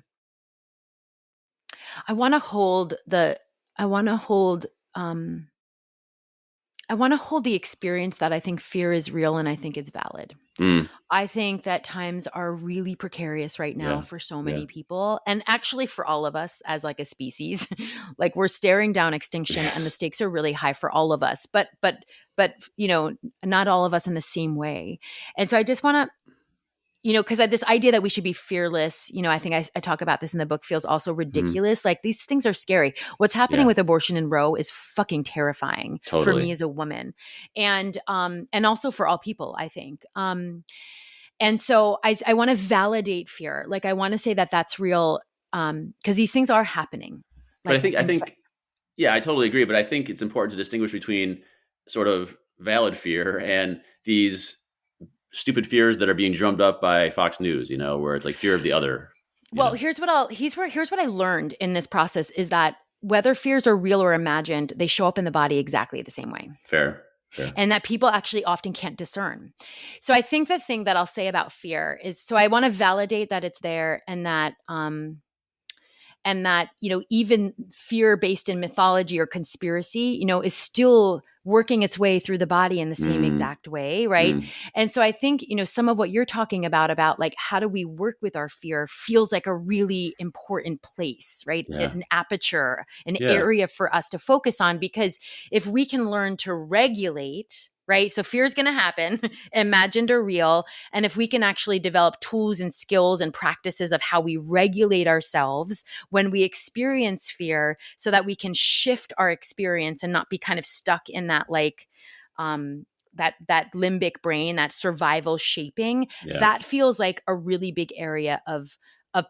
I want to hold the, I want to hold, um, I want to hold the experience that I think fear is real and I think it's valid. Mm, I think that times are really precarious right now yeah. for so Yeah. many people, and actually for all of us as like a species. Like, we're staring down extinction and the Yes. stakes are really high for all of us. But not all of us in the same way. And so I just want to, because this idea that we should be fearless, I think I talk about this in the book, feels also Mhm. ridiculous. Like, these things are scary. What's happening Yeah. with abortion in Roe is fucking terrifying for Totally. me as a woman, and also for all people, I think. And so I want to validate fear. Like, I want to say that that's real, because these things are happening. But I Like, think, yeah, I totally agree. But I think it's important to distinguish between sort of valid fear and these stupid fears that are being drummed up by Fox News, where it's like fear of the other, you well, know. here's what I learned in this process is that whether fears are real or imagined, they show up in the body exactly the same way. Fair, fair. And that people actually often can't discern. So I think the thing that I'll say about fear is, so I want to validate that it's there, and that even fear based in mythology or conspiracy is still working its way through the body in the same Mm, exact way, right? mm, And so I think some of what you're talking about like, how do we work with our fear, feels like a really important place, right? yeah, An aperture, an yeah. area for us to focus on, because if we can learn to regulate, right? So fear is going to happen, imagined or real. And if we can actually develop tools and skills and practices of how we regulate ourselves when we experience fear, so that we can shift our experience and not be kind of stuck in that, like, that limbic brain, that survival shaping, Yeah. that feels like a really big area of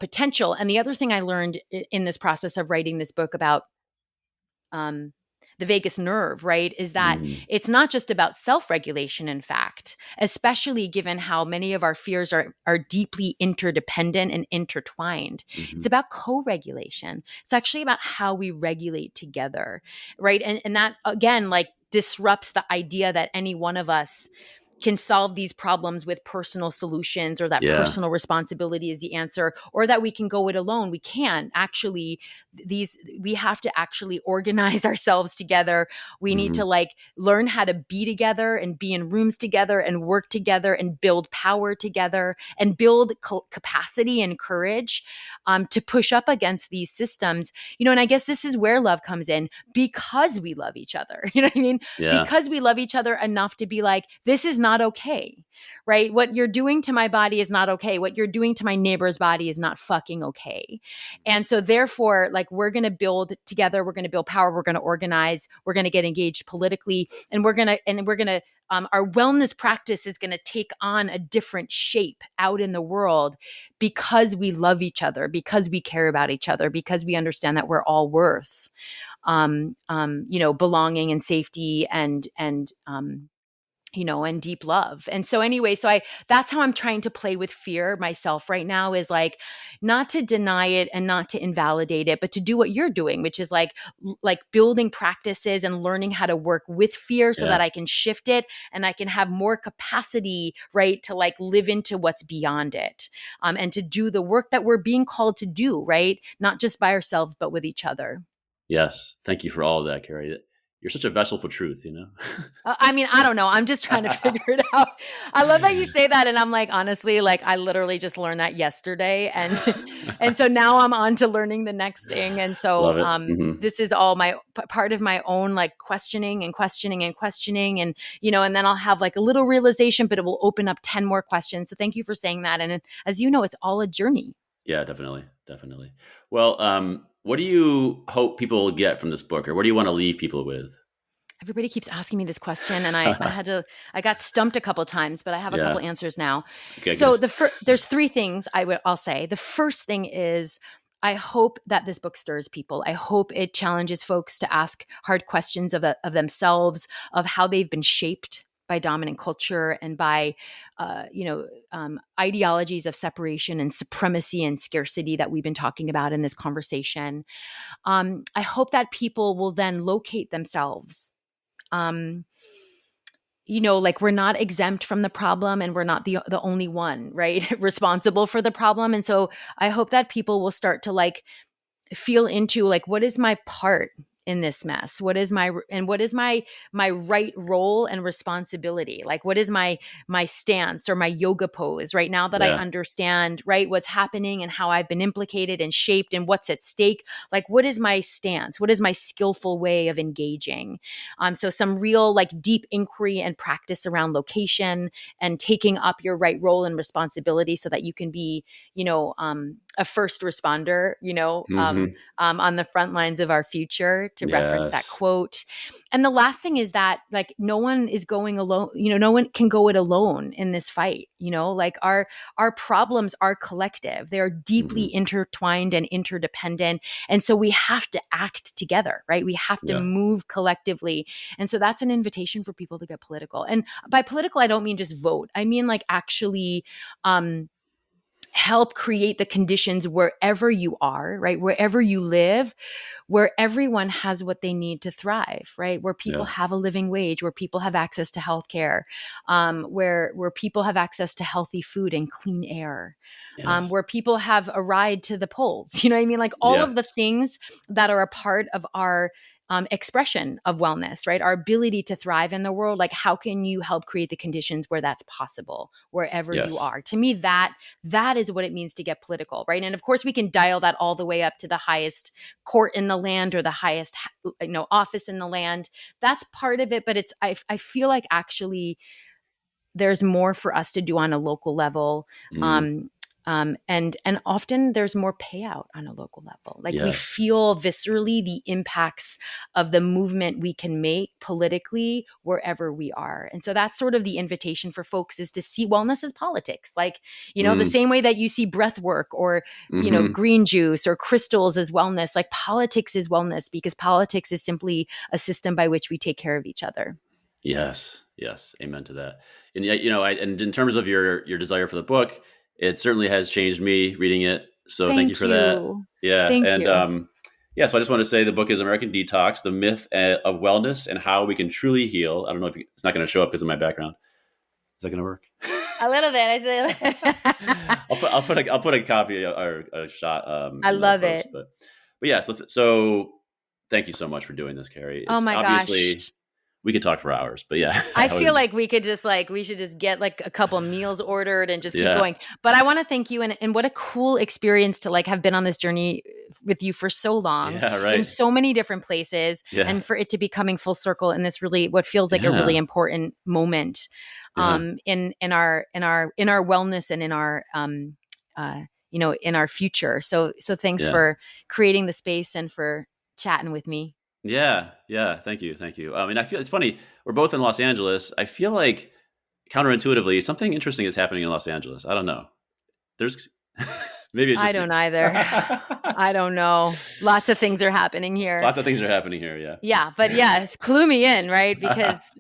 potential. And the other thing I learned in this process of writing this book about um, the vagus nerve, right, is that Mm, it's not just about self-regulation, in fact, especially given how many of our fears are deeply interdependent and intertwined. It's mhm. about co-regulation. It's actually about how we regulate together, right? And that, again, like, disrupts the idea that any one of us can solve these problems with personal solutions, or that Yeah. personal responsibility is the answer, or that we can go it alone. We can't actually. We have to actually organize ourselves together. We need to, Mhm. like, learn how to be together and be in rooms together and work together and build power together and build capacity and courage, to push up against these systems. And I guess this is where love comes in, because we love each other. You know what I mean? Yeah. Because we love each other enough to be like, this is not okay, right? What you're doing to my body is not okay. What you're doing to my neighbor's body is not fucking okay. And so therefore, like, we're going to build together, we're going to build power, we're going to organize, we're going to get engaged politically, and our wellness practice is going to take on a different shape out in the world, because we love each other, because we care about each other, because we understand that we're all worth belonging and safety, and deep love. And so anyway, that's how I'm trying to play with fear myself right now, is like, not to deny it and not to invalidate it, but to do what you're doing, which is like building practices and learning how to work with fear, so that Yeah. I can shift it and I can have more capacity, right, to, like, live into what's beyond it, and to do the work that we're being called to do, right? Not just by ourselves, but with each other. Yes. Thank you for all of that, Kerri. You're such a vessel for truth, you know? I mean, I don't know. I'm just trying to figure it out. I love that you say that. And I'm like, honestly, like I literally just learned that yesterday. And so now I'm on to learning the next thing. And so Love it. Mm-hmm. this is all my part of my own like questioning and questioning and questioning. And, you know, and then I'll have like a little realization, but it will open up 10 more questions. So thank you for saying that. And as you know, it's all a journey. Yeah, definitely. Definitely. Well, what do you hope people will get from this book, or what do you want to leave people with? Everybody keeps asking me this question, and I got stumped a couple times, but I have a couple answers now. Okay, so good. There's three things I'll say. The first thing is I hope that this book stirs people. I hope it challenges folks to ask hard questions of themselves, of how they've been shaped by dominant culture and by, ideologies of separation and supremacy and scarcity that we've been talking about in this conversation. I hope that people will then locate themselves. Like we're not exempt from the problem, and we're not the only one, right? Responsible for the problem. And so I hope that people will start to like feel into like, what is my part in this mess? What is my right role and responsibility? Like, what is my stance or my yoga pose right now that I understand, right, what's happening and how I've been implicated and shaped and what's at stake? Like, what is my stance? What is my skillful way of engaging? So some real like deep inquiry and practice around location and taking up your right role and responsibility so that you can be, a first responder, on the front lines of our future, to reference that quote. And the last thing is that like no one is going alone, no one can go it alone in this fight, like our problems are collective. They're deeply intertwined and interdependent. And so we have to act together, right? We have to move collectively. And so that's an invitation for people to get political. And by political, I don't mean just vote. I mean like actually, help create the conditions wherever you are, right? Wherever you live, where everyone has what they need to thrive, right? Where people have a living wage, where people have access to healthcare, where people have access to healthy food and clean air, where people have a ride to the polls. You know what I mean? Like all of the things that are a part of our expression of wellness, right? Our ability to thrive in the world. Like, how can you help create the conditions where that's possible, wherever you are? To me, that is what it means to get political, right? And of course, we can dial that all the way up to the highest court in the land or the highest, office in the land. That's part of it, but I feel like actually there's more for us to do on a local level. And often there's more payout on a local level. Like we feel viscerally the impacts of the movement we can make politically wherever we are. And so that's sort of the invitation for folks, is to see wellness as politics. Like, the same way that you see breath work or, green juice or crystals as wellness, like politics is wellness, because politics is simply a system by which we take care of each other. Yes. Amen to that. And and in terms of your desire for the book, it certainly has changed me reading it. So thank you for that. Yeah. Thank you. So I just want to say the book is American Detox, The Myth of Wellness and How We Can Truly Heal. I don't know if it's not going to show up because of my background. Is that going to work? A little bit. I'll put a copy or a shot. I love it. But yeah, so thank you so much for doing this, Kerri. Oh my gosh. We could talk for hours, but yeah. I feel like we should just get like a couple meals ordered and just keep going. But I want to thank you. And what a cool experience to like have been on this journey with you for so long in so many different places, and for it to be coming full circle in this really, what feels like a really important moment, in our wellness and in our, in our future. So thanks for creating the space and for chatting with me. Yeah. Thank you. And I feel it's funny. We're both in Los Angeles. I feel like counterintuitively something interesting is happening in Los Angeles. I don't know. There's maybe it's just I don't either. I don't know. Lots of things are happening here. Yeah. Yeah, but clue me in, right? Because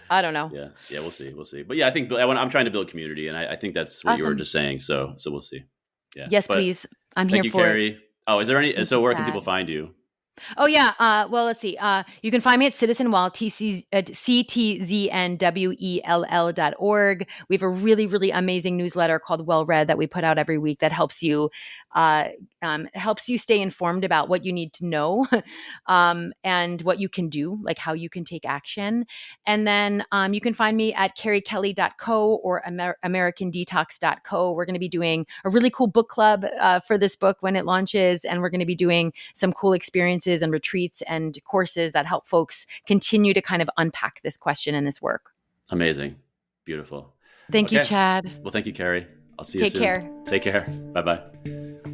I don't know. Yeah. We'll see. But yeah, I think I'm trying to build community, and I think that's what you were just saying. So we'll see. Yeah. Yes, please. I'm here for Kerri. Oh, is there any? So where can people find you? Oh yeah. Well, let's see. You can find me at CitizenWell, CTZNWELL.org. We have a really, really amazing newsletter called Well Read that we put out every week that uh, helps you stay informed about what you need to know, and what you can do, like how you can take action. And then you can find me at kerrikelly.co or americandetox.co. We're going to be doing a really cool book club for this book when it launches, and we're going to be doing some cool experiences and retreats and courses that help folks continue to kind of unpack this question and this work. Amazing. Beautiful. Thank you, Okay. Chad. Well, thank you, Kerri. I'll see you Take soon. care. Take care. Bye-bye.